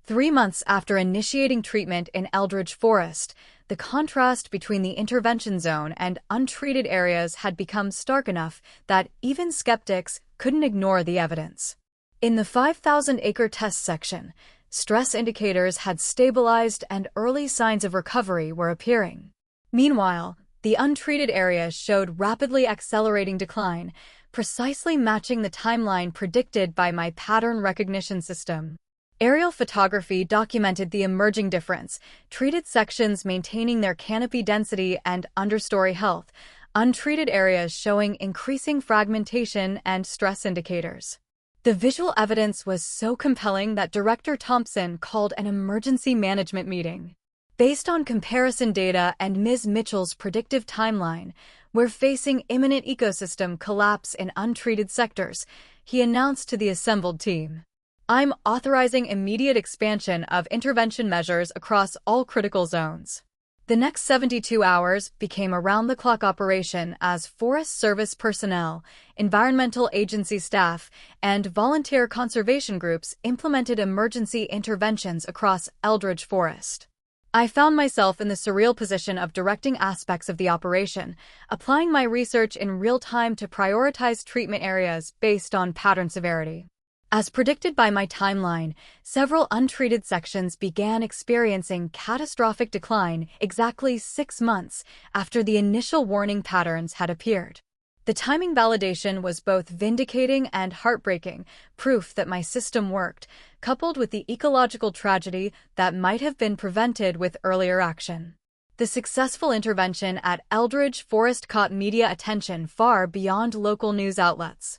3 months after initiating treatment in Eldridge Forest, the contrast between the intervention zone and untreated areas had become stark enough that even skeptics couldn't ignore the evidence. In the 5,000-acre test section, Stress indicators had stabilized and early signs of recovery were appearing. Meanwhile, the untreated areas showed rapidly accelerating decline, precisely matching the timeline predicted by my pattern recognition system. Aerial photography documented the emerging difference, treated sections maintaining their canopy density and understory health, untreated areas showing increasing fragmentation and stress indicators. The visual evidence was so compelling that Director Thompson called an emergency management meeting. Based on comparison data and Ms. Mitchell's predictive timeline, we're facing imminent ecosystem collapse in untreated sectors, he announced to the assembled team. I'm authorizing immediate expansion of intervention measures across all critical zones. The next 72 hours became around-the-clock operation as Forest Service personnel, environmental agency staff, and volunteer conservation groups implemented emergency interventions across Eldridge Forest. I found myself in the surreal position of directing aspects of the operation, applying my research in real time to prioritize treatment areas based on pattern severity. As predicted by my timeline, several untreated sections began experiencing catastrophic decline exactly 6 months after the initial warning patterns had appeared. The timing validation was both vindicating and heartbreaking, proof that my system worked, coupled with the ecological tragedy that might have been prevented with earlier action. The successful intervention at Eldridge Forest caught media attention far beyond local news outlets.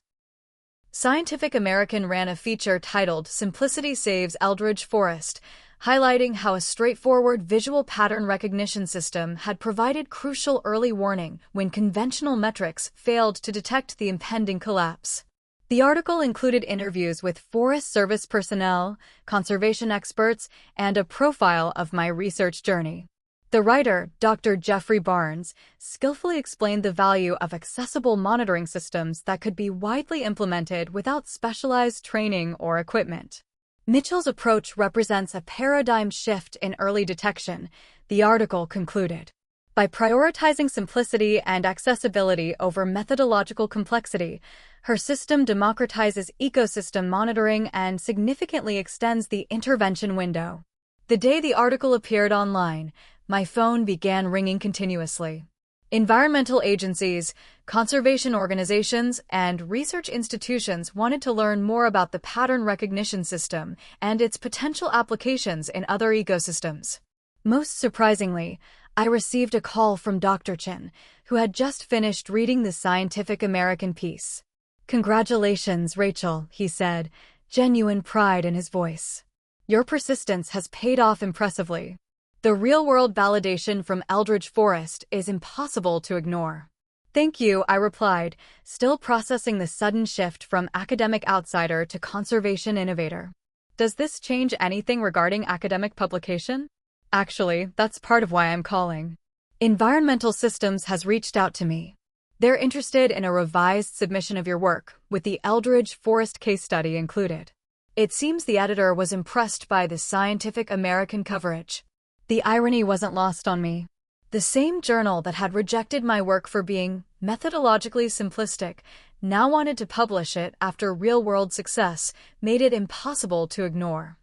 Scientific American ran a feature titled "Simplicity Saves Eldridge Forest," highlighting how a straightforward visual pattern recognition system had provided crucial early warning when conventional metrics failed to detect the impending collapse. The article included interviews with Forest Service personnel, conservation experts, and a profile of my research journey. The writer, Dr. Jeffrey Barnes, skillfully explained the value of accessible monitoring systems that could be widely implemented without specialized training or equipment. Mitchell's approach represents a paradigm shift in early detection, the article concluded. By prioritizing simplicity and accessibility over methodological complexity, her system democratizes ecosystem monitoring and significantly extends the intervention window. The day the article appeared online, my phone began ringing continuously. Environmental agencies, conservation organizations, and research institutions wanted to learn more about the pattern recognition system and its potential applications in other ecosystems. Most surprisingly, I received a call from Dr. Chin, who had just finished reading the Scientific American piece. "Congratulations, Rachel," he said, genuine pride in his voice. "Your persistence has paid off impressively. The real-world validation from Eldridge Forest is impossible to ignore." "Thank you," I replied, still processing the sudden shift from academic outsider to conservation innovator. "Does this change anything regarding academic publication?" "Actually, that's part of why I'm calling. Environmental Systems has reached out to me. They're interested in a revised submission of your work, with the Eldridge Forest case study included." It seems the editor was impressed by the Scientific American coverage. The irony wasn't lost on me. The same journal that had rejected my work for being methodologically simplistic now wanted to publish it after real-world success made it impossible to ignore.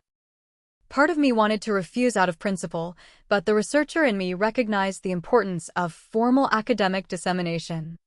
Part of me wanted to refuse out of principle, but the researcher in me recognized the importance of formal academic dissemination.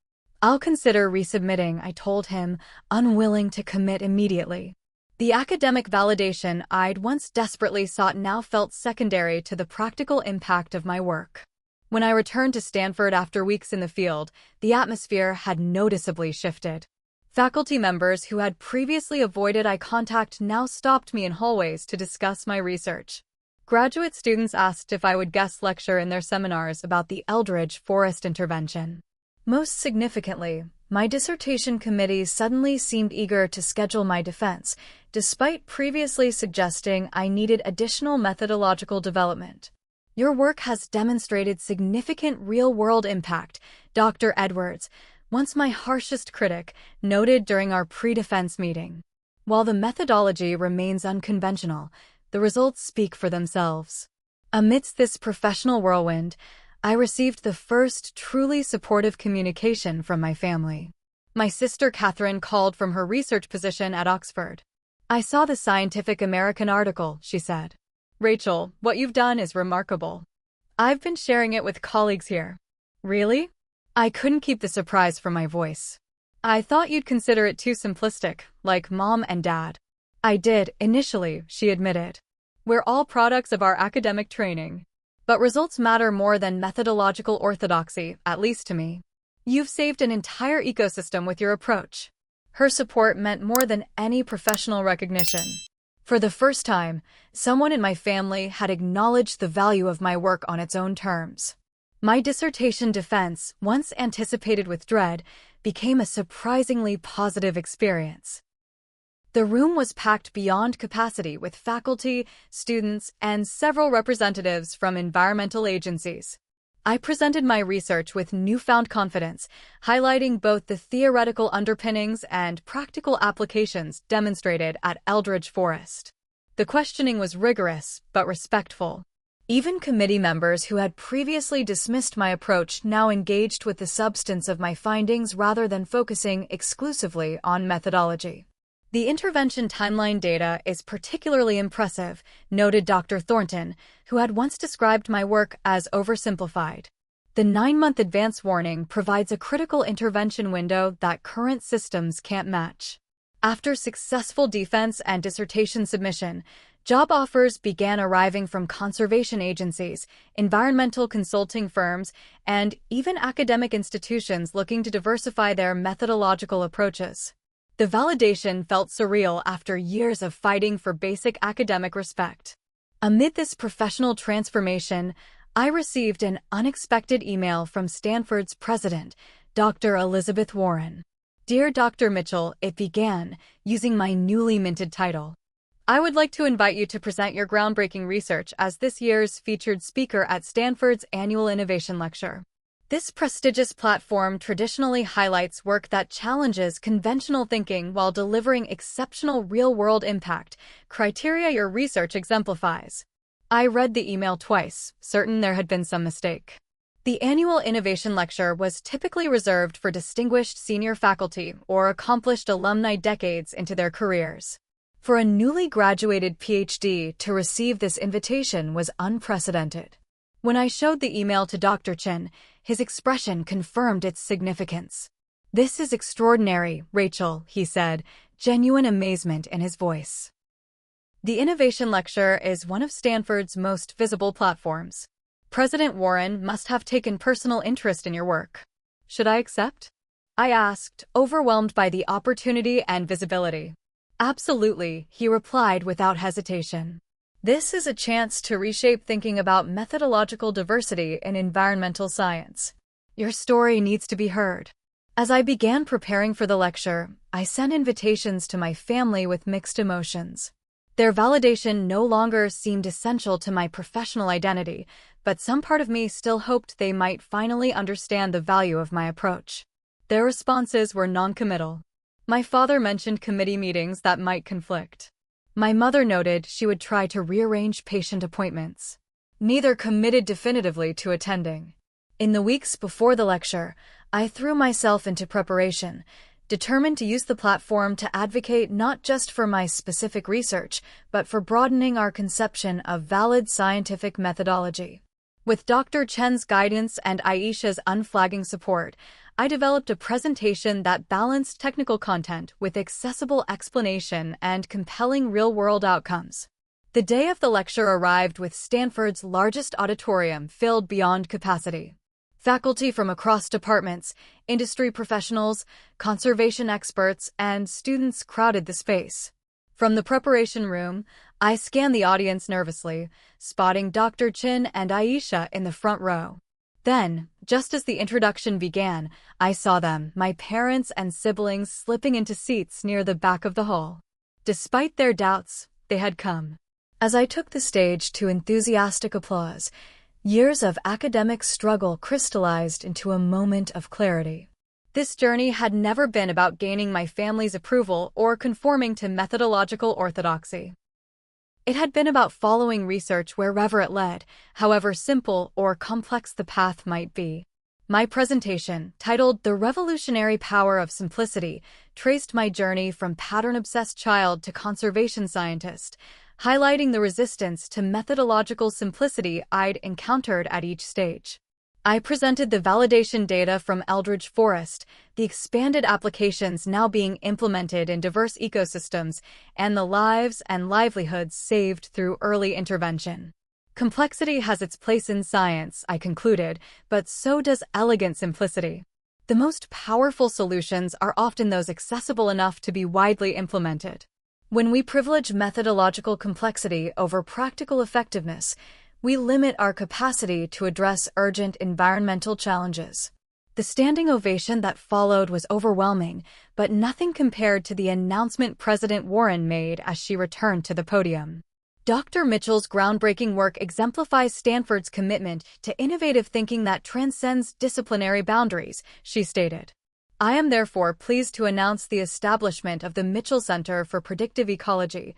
"I'll consider resubmitting," I told him, unwilling to commit immediately. The academic validation I'd once desperately sought now felt secondary to the practical impact of my work. When I returned to Stanford after weeks in the field, the atmosphere had noticeably shifted. Faculty members who had previously avoided eye contact now stopped me in hallways to discuss my research. Graduate students asked if I would guest lecture in their seminars about the Eldridge Forest intervention. Most significantly, my dissertation committee suddenly seemed eager to schedule my defense, despite previously suggesting I needed additional methodological development. "Your work has demonstrated significant real-world impact," Dr. Edwards, once my harshest critic, noted during our pre-defense meeting. "While the methodology remains unconventional, the results speak for themselves." Amidst this professional whirlwind, I received the first truly supportive communication from my family. My sister Catherine called from her research position at Oxford. I saw the Scientific American article, she said. Rachel, what you've done is remarkable. I've been sharing it with colleagues here. Really? I couldn't keep the surprise from my voice. I thought you'd consider it too simplistic, like mom and dad. I did, initially, she admitted. We're all products of our academic training. But results matter more than methodological orthodoxy, at least to me. You've saved an entire ecosystem with your approach. Her support meant more than any professional recognition. For the first time, someone in my family had acknowledged the value of my work on its own terms. My dissertation defense, once anticipated with dread, became a surprisingly positive experience. The room was packed beyond capacity with faculty, students, and several representatives from environmental agencies. I presented my research with newfound confidence, highlighting both the theoretical underpinnings and practical applications demonstrated at Eldridge Forest. The questioning was rigorous, but respectful. Even committee members who had previously dismissed my approach now engaged with the substance of my findings rather than focusing exclusively on methodology. The intervention timeline data is particularly impressive, noted Dr. Thornton, who had once described my work as oversimplified. The 9-month advance warning provides a critical intervention window that current systems can't match. After successful defense and dissertation submission, job offers began arriving from conservation agencies, environmental consulting firms, and even academic institutions looking to diversify their methodological approaches. The validation felt surreal after years of fighting for basic academic respect. Amid this professional transformation, I received an unexpected email from Stanford's president, Dr. Elizabeth Warren. Dear Dr. Mitchell, it began, using my newly minted title. I would like to invite you to present your groundbreaking research as this year's featured speaker at Stanford's annual Innovation Lecture. This prestigious platform traditionally highlights work that challenges conventional thinking while delivering exceptional real-world impact, criteria your research exemplifies. I read the email twice, certain there had been some mistake. The annual Innovation Lecture was typically reserved for distinguished senior faculty or accomplished alumni decades into their careers. For a newly graduated PhD to receive this invitation was unprecedented. When I showed the email to Dr. Chen, his expression confirmed its significance. This is extraordinary, Rachel, he said, genuine amazement in his voice. The Innovation Lecture is one of Stanford's most visible platforms. President Warren must have taken personal interest in your work. Should I accept? I asked, overwhelmed by the opportunity and visibility. Absolutely, he replied without hesitation. This is a chance to reshape thinking about methodological diversity in environmental science. Your story needs to be heard. As I began preparing for the lecture, I sent invitations to my family with mixed emotions. Their validation no longer seemed essential to my professional identity, but some part of me still hoped they might finally understand the value of my approach. Their responses were non-committal. My father mentioned committee meetings that might conflict. My mother noted she would try to rearrange patient appointments. Neither committed definitively to attending. In the weeks before the lecture, I threw myself into preparation, determined to use the platform to advocate not just for my specific research, but for broadening our conception of valid scientific methodology. With Dr. Chen's guidance and Aisha's unflagging support, I developed a presentation that balanced technical content with accessible explanation and compelling real-world outcomes. The day of the lecture arrived with Stanford's largest auditorium filled beyond capacity. Faculty from across departments, industry professionals, conservation experts, and students crowded the space. From the preparation room, I scanned the audience nervously, spotting Dr. Chen and Aisha in the front row. Then, just as the introduction began, I saw them, my parents and siblings, slipping into seats near the back of the hall. Despite their doubts, they had come. As I took the stage to enthusiastic applause, years of academic struggle crystallized into a moment of clarity. This journey had never been about gaining my family's approval or conforming to methodological orthodoxy. It had been about following research wherever it led, however simple or complex the path might be. My presentation, titled The Revolutionary Power of Simplicity, traced my journey from pattern-obsessed child to conservation scientist, highlighting the resistance to methodological simplicity I'd encountered at each stage. I presented the validation data from Eldridge Forest, the expanded applications now being implemented in diverse ecosystems, and the lives and livelihoods saved through early intervention. Complexity has its place in science, I concluded, but so does elegant simplicity. The most powerful solutions are often those accessible enough to be widely implemented. When we privilege methodological complexity over practical effectiveness, we limit our capacity to address urgent environmental challenges. The standing ovation that followed was overwhelming, but nothing compared to the announcement President Warren made as she returned to the podium. Dr. Mitchell's groundbreaking work exemplifies Stanford's commitment to innovative thinking that transcends disciplinary boundaries, she stated. I am therefore pleased to announce the establishment of the Mitchell Center for Predictive Ecology,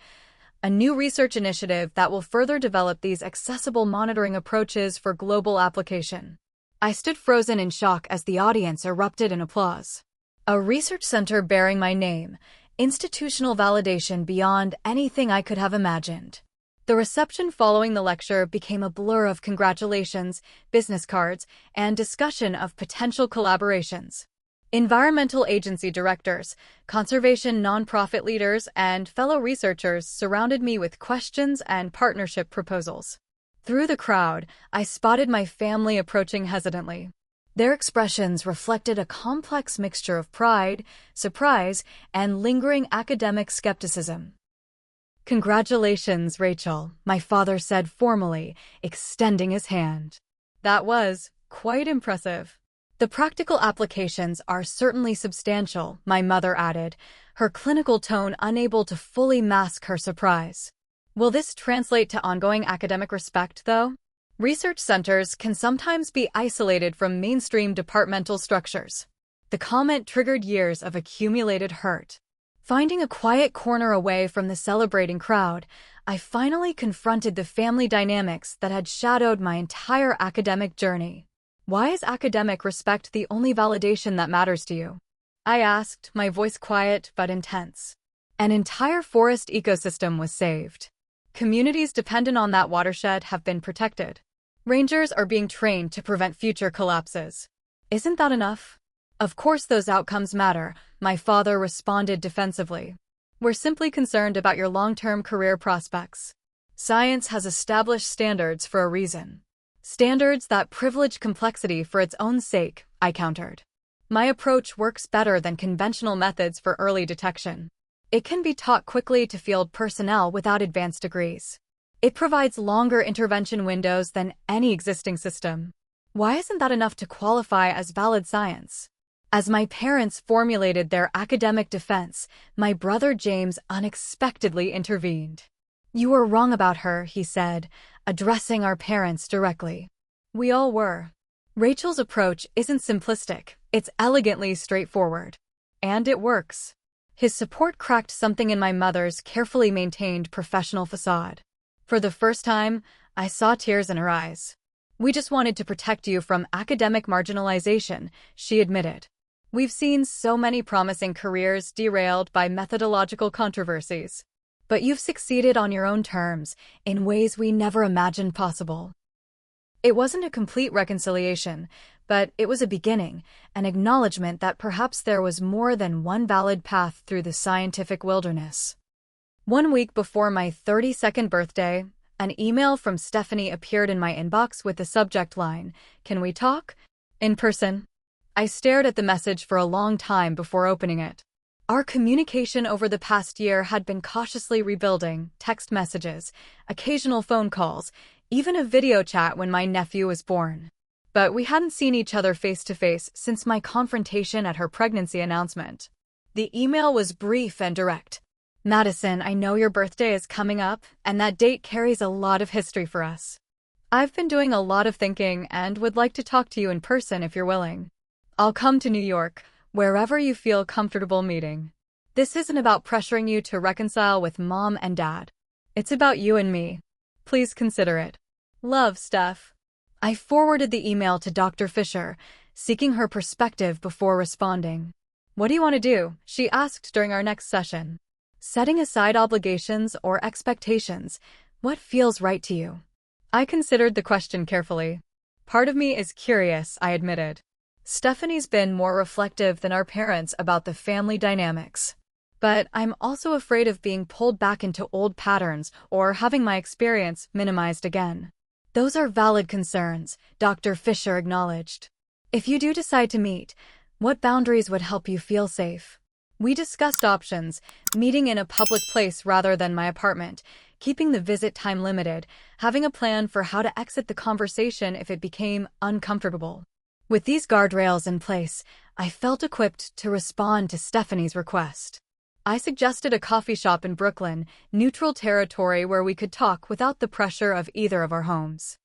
a new research initiative that will further develop these accessible monitoring approaches for global application. I stood frozen in shock as the audience erupted in applause. A research center bearing my name, institutional validation beyond anything I could have imagined. The reception following the lecture became a blur of congratulations, business cards, and discussion of potential collaborations. Environmental agency directors, conservation nonprofit leaders, and fellow researchers surrounded me with questions and partnership proposals. Through the crowd, I spotted my family approaching hesitantly. Their expressions reflected a complex mixture of pride, surprise, and lingering academic skepticism. "Congratulations, Rachel," my father said formally, extending his hand. That was quite impressive. "The practical applications are certainly substantial," my mother added, her clinical tone unable to fully mask her surprise. "Will this translate to ongoing academic respect, though? Research centers can sometimes be isolated from mainstream departmental structures." The comment triggered years of accumulated hurt. Finding a quiet corner away from the celebrating crowd, I finally confronted the family dynamics that had shadowed my entire academic journey. "Why is academic respect the only validation that matters to you?" I asked, my voice quiet but intense. An entire forest ecosystem was saved. Communities dependent on that watershed have been protected. Rangers are being trained to prevent future collapses. Isn't that enough? "Of course those outcomes matter," my father responded defensively. "We're simply concerned about your long-term career prospects. Science has established standards for a reason. Standards that privilege complexity for its own sake," I countered. "My approach works better than conventional methods for early detection. It can be taught quickly to field personnel without advanced degrees. It provides longer intervention windows than any existing system. Why isn't that enough to qualify as valid science?" As my parents formulated their academic defense, my brother James unexpectedly intervened. "You were wrong about her," he said, addressing our parents directly. We all were. Rachel's approach isn't simplistic, it's elegantly straightforward. And it works. His support cracked something in my mother's carefully maintained professional facade. For the first time, I saw tears in her eyes. "We just wanted to protect you from academic marginalization," she admitted. "We've seen so many promising careers derailed by methodological controversies. But you've succeeded on your own terms, in ways we never imagined possible." It wasn't a complete reconciliation, but it was a beginning, an acknowledgement that perhaps there was more than one valid path through the scientific wilderness. 1 week before my 32nd birthday, an email from Stephanie appeared in my inbox with the subject line, "Can we talk? In person?" I stared at the message for a long time before opening it. Our communication over the past year had been cautiously rebuilding: text messages, occasional phone calls, even a video chat when my nephew was born. But we hadn't seen each other face to face since my confrontation at her pregnancy announcement. The email was brief and direct. "Madison, I know your birthday is coming up, and that date carries a lot of history for us. I've been doing a lot of thinking and would like to talk to you in person if you're willing. I'll come to New York, wherever you feel comfortable meeting. This isn't about pressuring you to reconcile with Mom and Dad. It's about you and me. Please consider it. Love, Steph." I forwarded the email to Dr. Fisher, seeking her perspective before responding. "What do you want to do?" she asked during our next session. "Setting aside obligations or expectations, what feels right to you?" I considered the question carefully. "Part of me is curious," I admitted. "Stephanie's been more reflective than our parents about the family dynamics. But I'm also afraid of being pulled back into old patterns or having my experience minimized again." "Those are valid concerns," Dr. Fisher acknowledged. "If you do decide to meet, what boundaries would help you feel safe?" We discussed options, meeting in a public place rather than my apartment, keeping the visit time limited, having a plan for how to exit the conversation if it became uncomfortable. With these guardrails in place, I felt equipped to respond to Stephanie's request. I suggested a coffee shop in Brooklyn, neutral territory where we could talk without the pressure of either of our homes.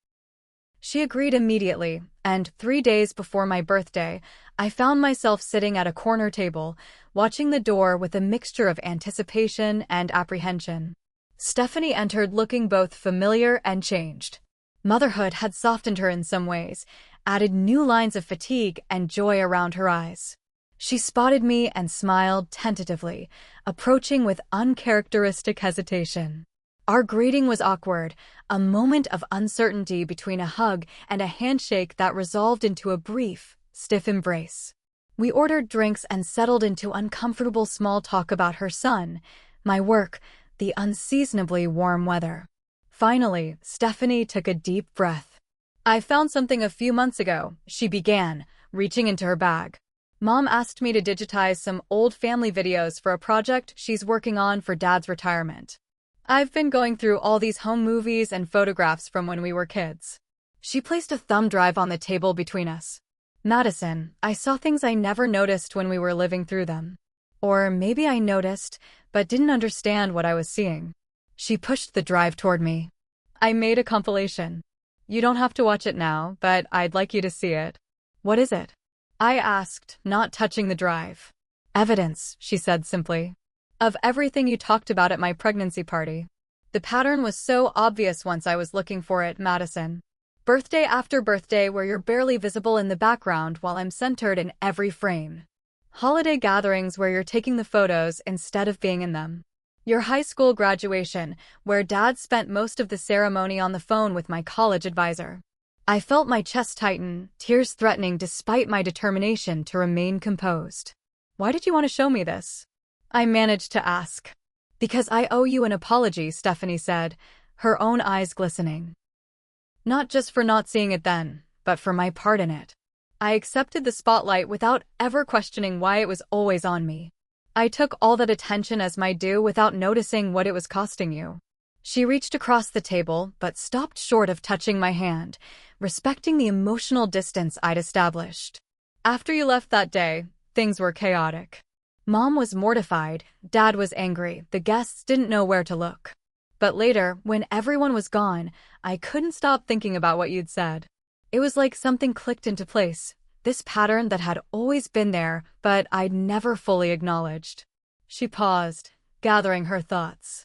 She agreed immediately, and 3 days before my birthday, I found myself sitting at a corner table, watching the door with a mixture of anticipation and apprehension. Stephanie entered looking both familiar and changed. Motherhood had softened her in some ways, added new lines of fatigue and joy around her eyes. She spotted me and smiled tentatively, approaching with uncharacteristic hesitation. Our greeting was awkward, a moment of uncertainty between a hug and a handshake that resolved into a brief, stiff embrace. We ordered drinks and settled into uncomfortable small talk about her son, my work, the unseasonably warm weather. Finally, Stephanie took a deep breath. "I found something a few months ago," she began, reaching into her bag. "Mom asked me to digitize some old family videos for a project she's working on for Dad's retirement. I've been going through all these home movies and photographs from when we were kids." She placed a thumb drive on the table between us. "Madison, I saw things I never noticed when we were living through them. Or maybe I noticed, but didn't understand what I was seeing." She pushed the drive toward me. "I made a compilation. You don't have to watch it now, but I'd like you to see it." "What is it?" I asked, not touching the drive. "Evidence," she said simply. "Of everything you talked about at my pregnancy party." The pattern was so obvious once I was looking for it, Madison. Birthday after birthday where you're barely visible in the background while I'm centered in every frame. Holiday gatherings where you're taking the photos instead of being in them. Your high school graduation, where Dad spent most of the ceremony on the phone with my college advisor. I felt my chest tighten, tears threatening despite my determination to remain composed. "Why did you want to show me this?" I managed to ask. "Because I owe you an apology," Stephanie said, her own eyes glistening. "Not just for not seeing it then, but for my part in it." I accepted the spotlight without ever questioning why it was always on me. "I took all that attention as my due without noticing what it was costing you." She reached across the table, but stopped short of touching my hand, respecting the emotional distance I'd established. "After you left that day, things were chaotic. Mom was mortified, Dad was angry, the guests didn't know where to look. But later, when everyone was gone, I couldn't stop thinking about what you'd said. It was like something clicked into place, this pattern that had always been there, but I'd never fully acknowledged." She paused, gathering her thoughts.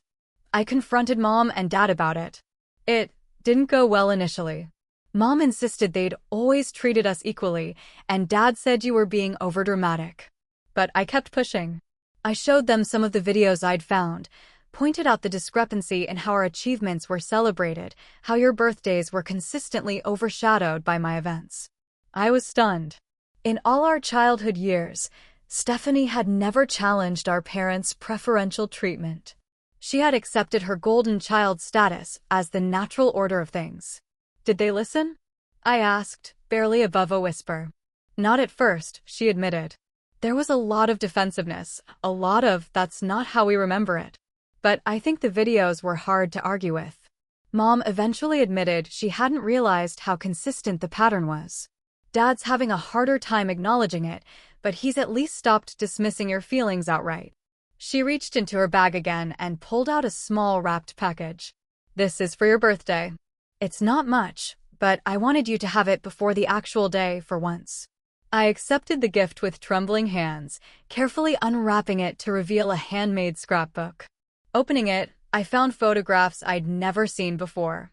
"I confronted Mom and Dad about it. It didn't go well initially. Mom insisted they'd always treated us equally, and Dad said you were being overdramatic. But I kept pushing. I showed them some of the videos I'd found, pointed out the discrepancy in how our achievements were celebrated, how your birthdays were consistently overshadowed by my events. I was stunned. In all our childhood years, Stephanie had never challenged our parents' preferential treatment. She had accepted her golden child status as the natural order of things. Did they listen?" I asked, barely above a whisper. "Not at first," she admitted. "There was a lot of defensiveness, a lot of 'that's not how we remember it.' But I think the videos were hard to argue with." Mom eventually admitted she hadn't realized how consistent the pattern was. "Dad's having a harder time acknowledging it, but he's at least stopped dismissing your feelings outright." She reached into her bag again and pulled out a small wrapped package. "This is for your birthday. It's not much, but I wanted you to have it before the actual day for once." I accepted the gift with trembling hands, carefully unwrapping it to reveal a handmade scrapbook. Opening it, I found photographs I'd never seen before.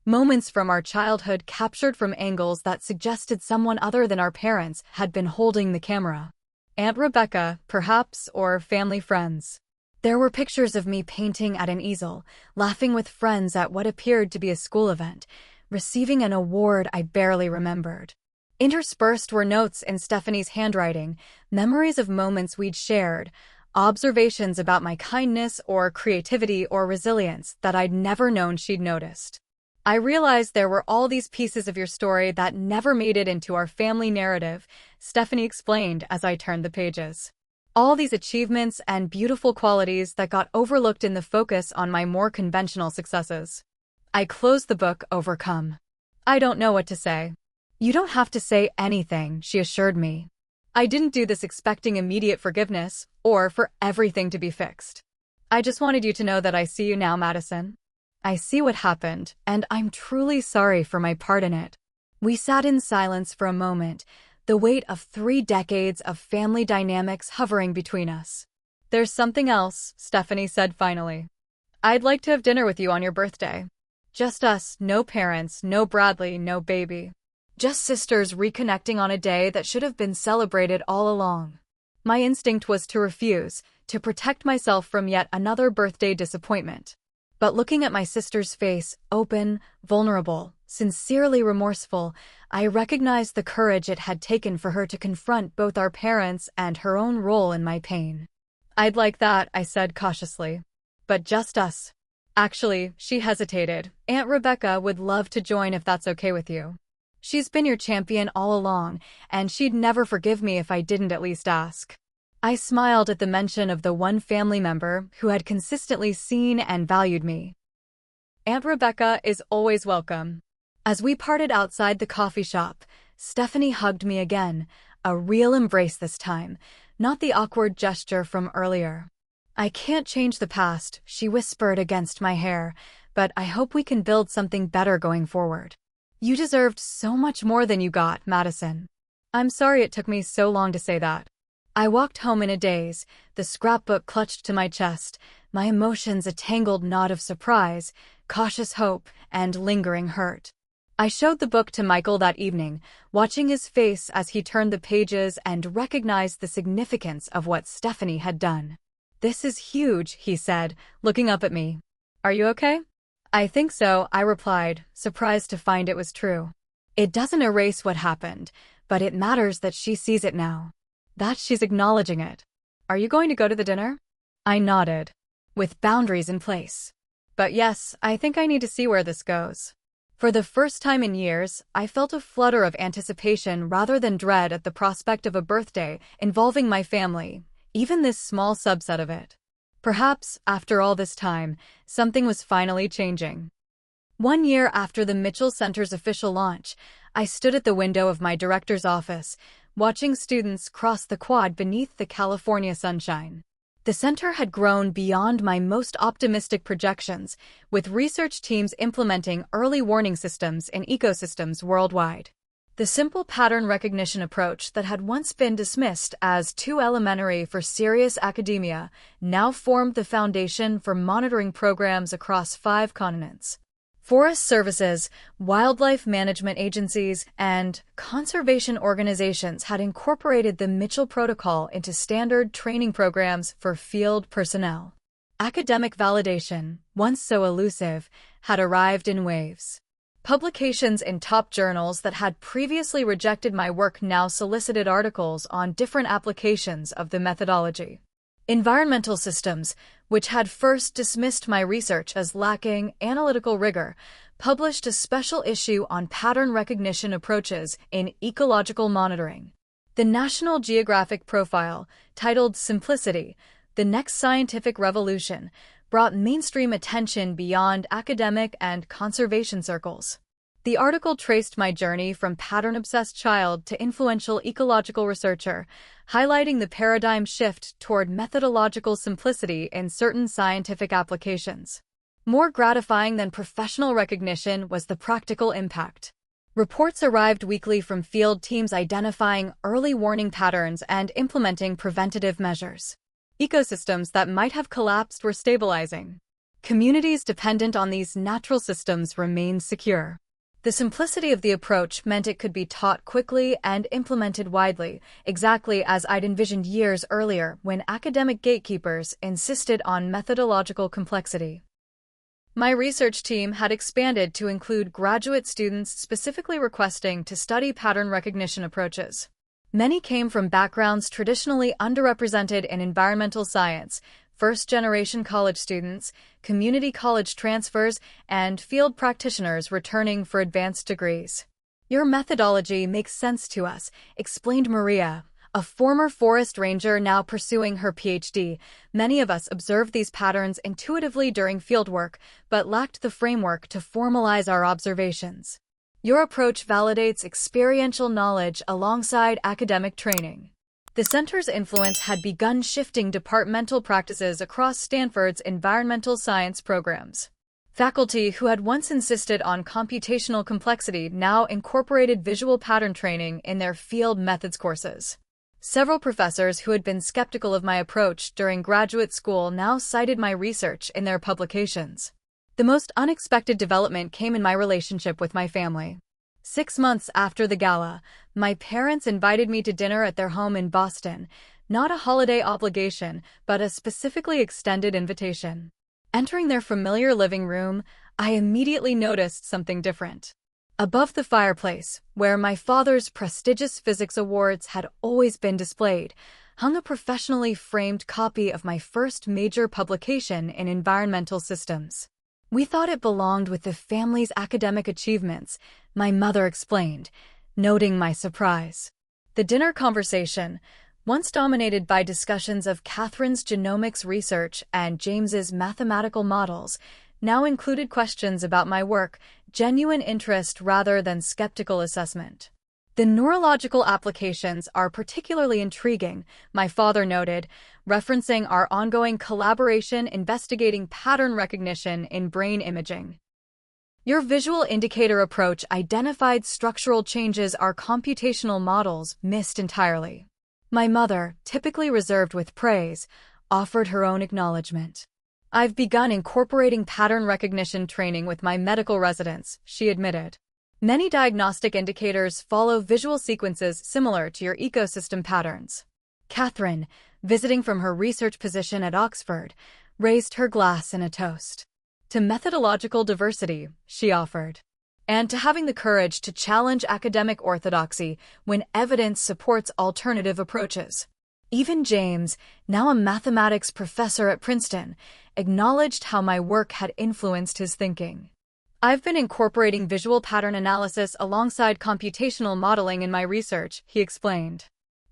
Moments from our childhood captured from angles that suggested someone other than our parents had been holding the camera. Aunt Rebecca, perhaps, or family friends. There were pictures of me painting at an easel, laughing with friends at what appeared to be a school event, receiving an award I barely remembered. Interspersed were notes in Stephanie's handwriting, memories of moments we'd shared, observations about my kindness or creativity or resilience that I'd never known she'd noticed. I realized there were all these pieces of your story that never made it into our family narrative, Stephanie explained as I turned the pages. All these achievements and beautiful qualities that got overlooked in the focus on my more conventional successes. I closed the book, overcome. I don't know what to say. You don't have to say anything, she assured me. I didn't do this expecting immediate forgiveness or for everything to be fixed. I just wanted you to know that I see you now, Madison. I see what happened, and I'm truly sorry for my part in it. We sat in silence for a moment, the weight of 3 decades of family dynamics hovering between us. There's something else, Stephanie said finally. I'd like to have dinner with you on your birthday. Just us, no parents, no Bradley, no baby. Just sisters reconnecting on a day that should have been celebrated all along. My instinct was to refuse, to protect myself from yet another birthday disappointment. But looking at my sister's face, open, vulnerable, sincerely remorseful, I recognized the courage it had taken for her to confront both our parents and her own role in my pain. I'd like that, I said cautiously. But just us. Actually, she hesitated. Aunt Rebecca would love to join if that's okay with you. She's been your champion all along, and she'd never forgive me if I didn't at least ask. I smiled at the mention of the one family member who had consistently seen and valued me. Aunt Rebecca is always welcome. As we parted outside the coffee shop, Stephanie hugged me again, a real embrace this time, not the awkward gesture from earlier. I can't change the past, she whispered against my hair, but I hope we can build something better going forward. You deserved so much more than you got, Madison. I'm sorry it took me so long to say that. I walked home in a daze, the scrapbook clutched to my chest, my emotions a tangled knot of surprise, cautious hope, and lingering hurt. I showed the book to Michael that evening, watching his face as he turned the pages and recognized the significance of what Stephanie had done. This is huge, he said, looking up at me. Are you okay? I think so, I replied, surprised to find it was true. It doesn't erase what happened, but it matters that she sees it now. That she's acknowledging it. Are you going to go to the dinner? I nodded, with boundaries in place. But yes, I think I need to see where this goes. For the first time in years, I felt a flutter of anticipation rather than dread at the prospect of a birthday involving my family, even this small subset of it. Perhaps, after all this time, something was finally changing. 1 year after the Mitchell Center's official launch, I stood at the window of my director's office, watching students cross the quad beneath the California sunshine. The center had grown beyond my most optimistic projections, with research teams implementing early warning systems in ecosystems worldwide. The simple pattern recognition approach that had once been dismissed as too elementary for serious academia now formed the foundation for monitoring programs across 5 continents. Forest services, wildlife management agencies, and conservation organizations had incorporated the Mitchell Protocol into standard training programs for field personnel. Academic validation, once so elusive, had arrived in waves. Publications in top journals that had previously rejected my work now solicited articles on different applications of the methodology. Environmental systems, which had first dismissed my research as lacking analytical rigor, published a special issue on pattern recognition approaches in ecological monitoring. The National Geographic profile, titled Simplicity, The Next Scientific Revolution, brought mainstream attention beyond academic and conservation circles. The article traced my journey from pattern-obsessed child to influential ecological researcher, highlighting the paradigm shift toward methodological simplicity in certain scientific applications. More gratifying than professional recognition was the practical impact. Reports arrived weekly from field teams identifying early warning patterns and implementing preventative measures. Ecosystems that might have collapsed were stabilizing. Communities dependent on these natural systems remained secure. The simplicity of the approach meant it could be taught quickly and implemented widely, exactly as I'd envisioned years earlier when academic gatekeepers insisted on methodological complexity. My research team had expanded to include graduate students specifically requesting to study pattern recognition approaches. Many came from backgrounds traditionally underrepresented in environmental science: first-generation college students, community college transfers, and field practitioners returning for advanced degrees. "Your methodology makes sense to us," explained Maria, a former forest ranger now pursuing her PhD. "Many of us observed these patterns intuitively during fieldwork, but lacked the framework to formalize our observations. Your approach validates experiential knowledge alongside academic training." The center's influence had begun shifting departmental practices across Stanford's environmental science programs. Faculty who had once insisted on computational complexity now incorporated visual pattern training in their field methods courses. Several professors who had been skeptical of my approach during graduate school now cited my research in their publications. The most unexpected development came in my relationship with my family. 6 months after the gala, my parents invited me to dinner at their home in Boston, not a holiday obligation, but a specifically extended invitation. Entering their familiar living room, I immediately noticed something different. Above the fireplace, where my father's prestigious physics awards had always been displayed, hung a professionally framed copy of my first major publication in environmental systems. "We thought it belonged with the family's academic achievements," my mother explained, noting my surprise. The dinner conversation, once dominated by discussions of Catherine's genomics research and James's mathematical models, now included questions about my work, genuine interest rather than skeptical assessment. "The neurological applications are particularly intriguing," my father noted, referencing our ongoing collaboration investigating pattern recognition in brain imaging. "Your visual indicator approach identified structural changes our computational models missed entirely." My mother, typically reserved with praise, offered her own acknowledgement. "I've begun incorporating pattern recognition training with my medical residents," she admitted. "Many diagnostic indicators follow visual sequences similar to your ecosystem patterns." Catherine, visiting from her research position at Oxford, raised her glass in a toast. "To methodological diversity," she offered, "and to having the courage to challenge academic orthodoxy when evidence supports alternative approaches." Even James, now a mathematics professor at Princeton, acknowledged how my work had influenced his thinking. "I've been incorporating visual pattern analysis alongside computational modeling in my research," he explained.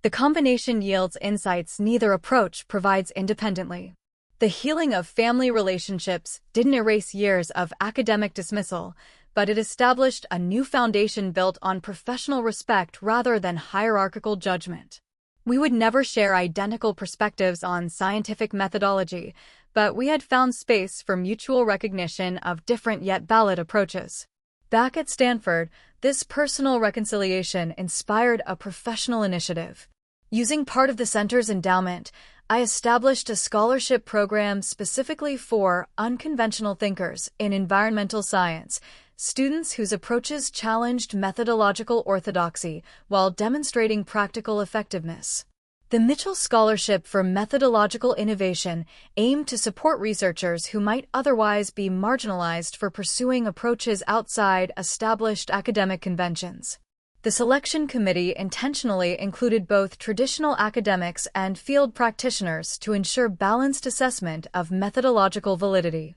"The combination yields insights neither approach provides independently." The healing of family relationships didn't erase years of academic dismissal, but it established a new foundation built on professional respect rather than hierarchical judgment. We would never share identical perspectives on scientific methodology, but we had found space for mutual recognition of different yet valid approaches. Back at Stanford, this personal reconciliation inspired a professional initiative. Using part of the center's endowment, I established a scholarship program specifically for unconventional thinkers in environmental science, students whose approaches challenged methodological orthodoxy while demonstrating practical effectiveness. The Mitchell Scholarship for Methodological Innovation aimed to support researchers who might otherwise be marginalized for pursuing approaches outside established academic conventions. The selection committee intentionally included both traditional academics and field practitioners to ensure balanced assessment of methodological validity.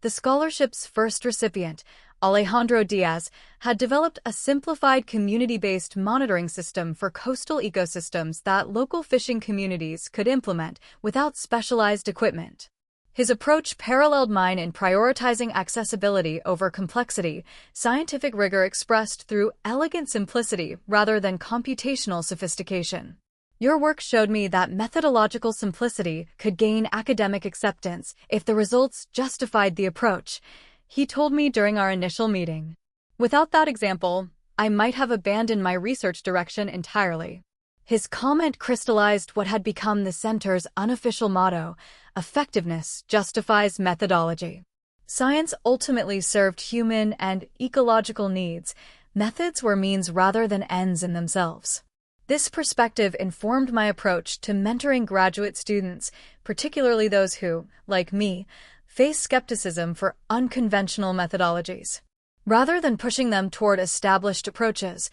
The scholarship's first recipient, Alejandro Diaz, had developed a simplified community-based monitoring system for coastal ecosystems that local fishing communities could implement without specialized equipment. His approach paralleled mine in prioritizing accessibility over complexity, scientific rigor expressed through elegant simplicity rather than computational sophistication. "Your work showed me that methodological simplicity could gain academic acceptance if the results justified the approach," he told me during our initial meeting. "Without that example, I might have abandoned my research direction entirely." His comment crystallized what had become the center's unofficial motto: effectiveness justifies methodology. Science ultimately served human and ecological needs. Methods were means rather than ends in themselves. This perspective informed my approach to mentoring graduate students, particularly those who, like me, face skepticism for unconventional methodologies. Rather than pushing them toward established approaches,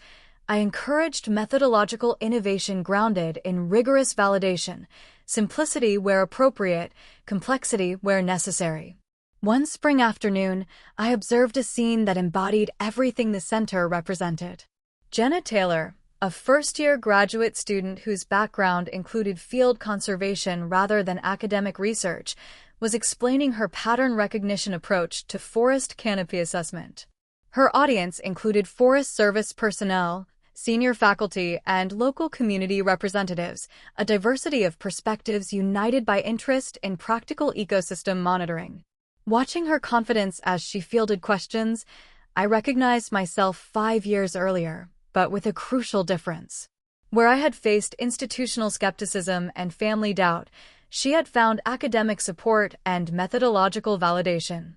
I encouraged methodological innovation grounded in rigorous validation, simplicity where appropriate, complexity where necessary. One spring afternoon, I observed a scene that embodied everything the center represented. Jenna Taylor, a first-year graduate student whose background included field conservation rather than academic research, was explaining her pattern recognition approach to forest canopy assessment. Her audience included Forest Service personnel, senior faculty, and local community representatives, a diversity of perspectives united by interest in practical ecosystem monitoring. Watching her confidence as she fielded questions, I recognized myself 5 years earlier, but with a crucial difference. Where I had faced institutional skepticism and family doubt, she had found academic support and methodological validation.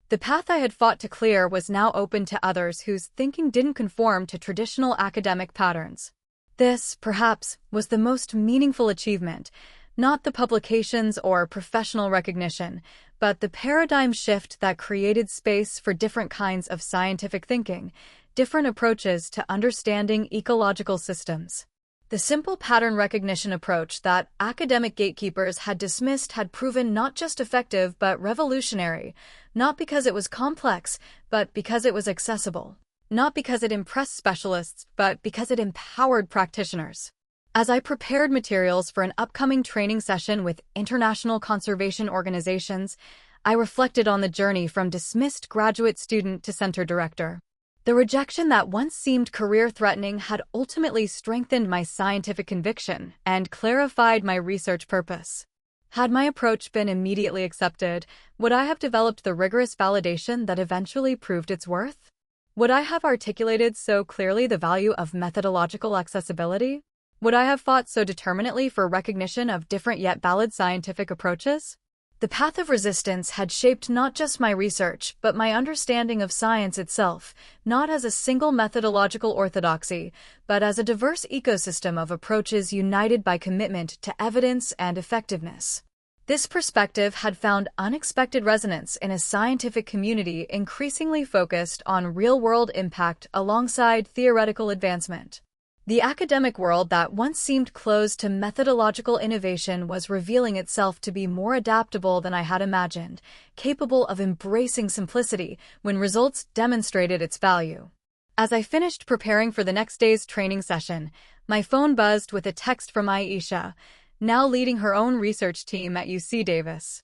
The path I had fought to clear was now open to others whose thinking didn't conform to traditional academic patterns. This, perhaps, was the most meaningful achievement, not the publications or professional recognition, but the paradigm shift that created space for different kinds of scientific thinking, different approaches to understanding ecological systems. The simple pattern recognition approach that academic gatekeepers had dismissed had proven not just effective but revolutionary, not because it was complex, but because it was accessible. Not because it impressed specialists, but because it empowered practitioners. As I prepared materials for an upcoming training session with international conservation organizations, I reflected on the journey from dismissed graduate student to center director. The rejection that once seemed career-threatening had ultimately strengthened my scientific conviction and clarified my research purpose. Had my approach been immediately accepted, would I have developed the rigorous validation that eventually proved its worth? Would I have articulated so clearly the value of methodological accessibility? Would I have fought so determinately for recognition of different yet valid scientific approaches? The path of resistance had shaped not just my research, but my understanding of science itself, not as a single methodological orthodoxy, but as a diverse ecosystem of approaches united by commitment to evidence and effectiveness. This perspective had found unexpected resonance in a scientific community increasingly focused on real-world impact alongside theoretical advancement. The academic world that once seemed closed to methodological innovation was revealing itself to be more adaptable than I had imagined, capable of embracing simplicity when results demonstrated its value. As I finished preparing for the next day's training session, my phone buzzed with a text from Aisha, now leading her own research team at UC Davis.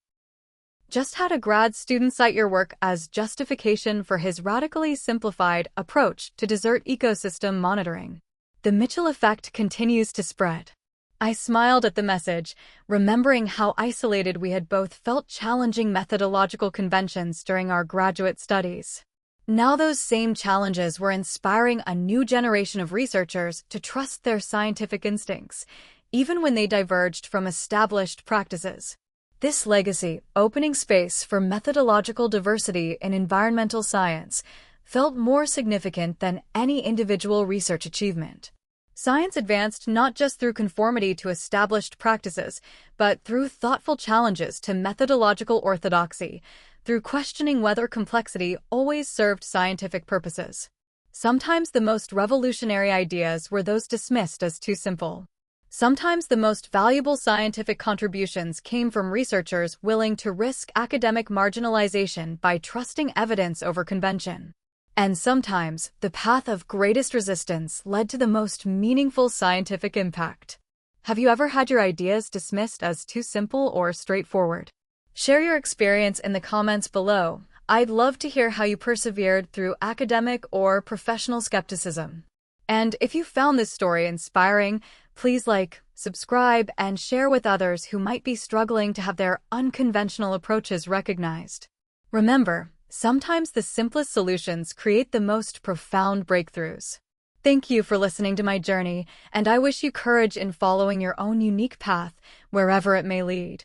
Just had a grad student cite your work as justification for his radically simplified approach to desert ecosystem monitoring. The Mitchell effect continues to spread. I smiled at the message, remembering how isolated we had both felt challenging methodological conventions during our graduate studies. Now those same challenges were inspiring a new generation of researchers to trust their scientific instincts, even when they diverged from established practices. This legacy, opening space for methodological diversity in environmental science, felt more significant than any individual research achievement. Science advanced not just through conformity to established practices, but through thoughtful challenges to methodological orthodoxy, through questioning whether complexity always served scientific purposes. Sometimes the most revolutionary ideas were those dismissed as too simple. Sometimes the most valuable scientific contributions came from researchers willing to risk academic marginalization by trusting evidence over convention. And sometimes, the path of greatest resistance led to the most meaningful scientific impact. Have you ever had your ideas dismissed as too simple or straightforward? Share your experience in the comments below. I'd love to hear how you persevered through academic or professional skepticism. And if you found this story inspiring, please like, subscribe, and share with others who might be struggling to have their unconventional approaches recognized. Remember, sometimes the simplest solutions create the most profound breakthroughs. Thank you for listening to my journey, and I wish you courage in following your own unique path, wherever it may lead.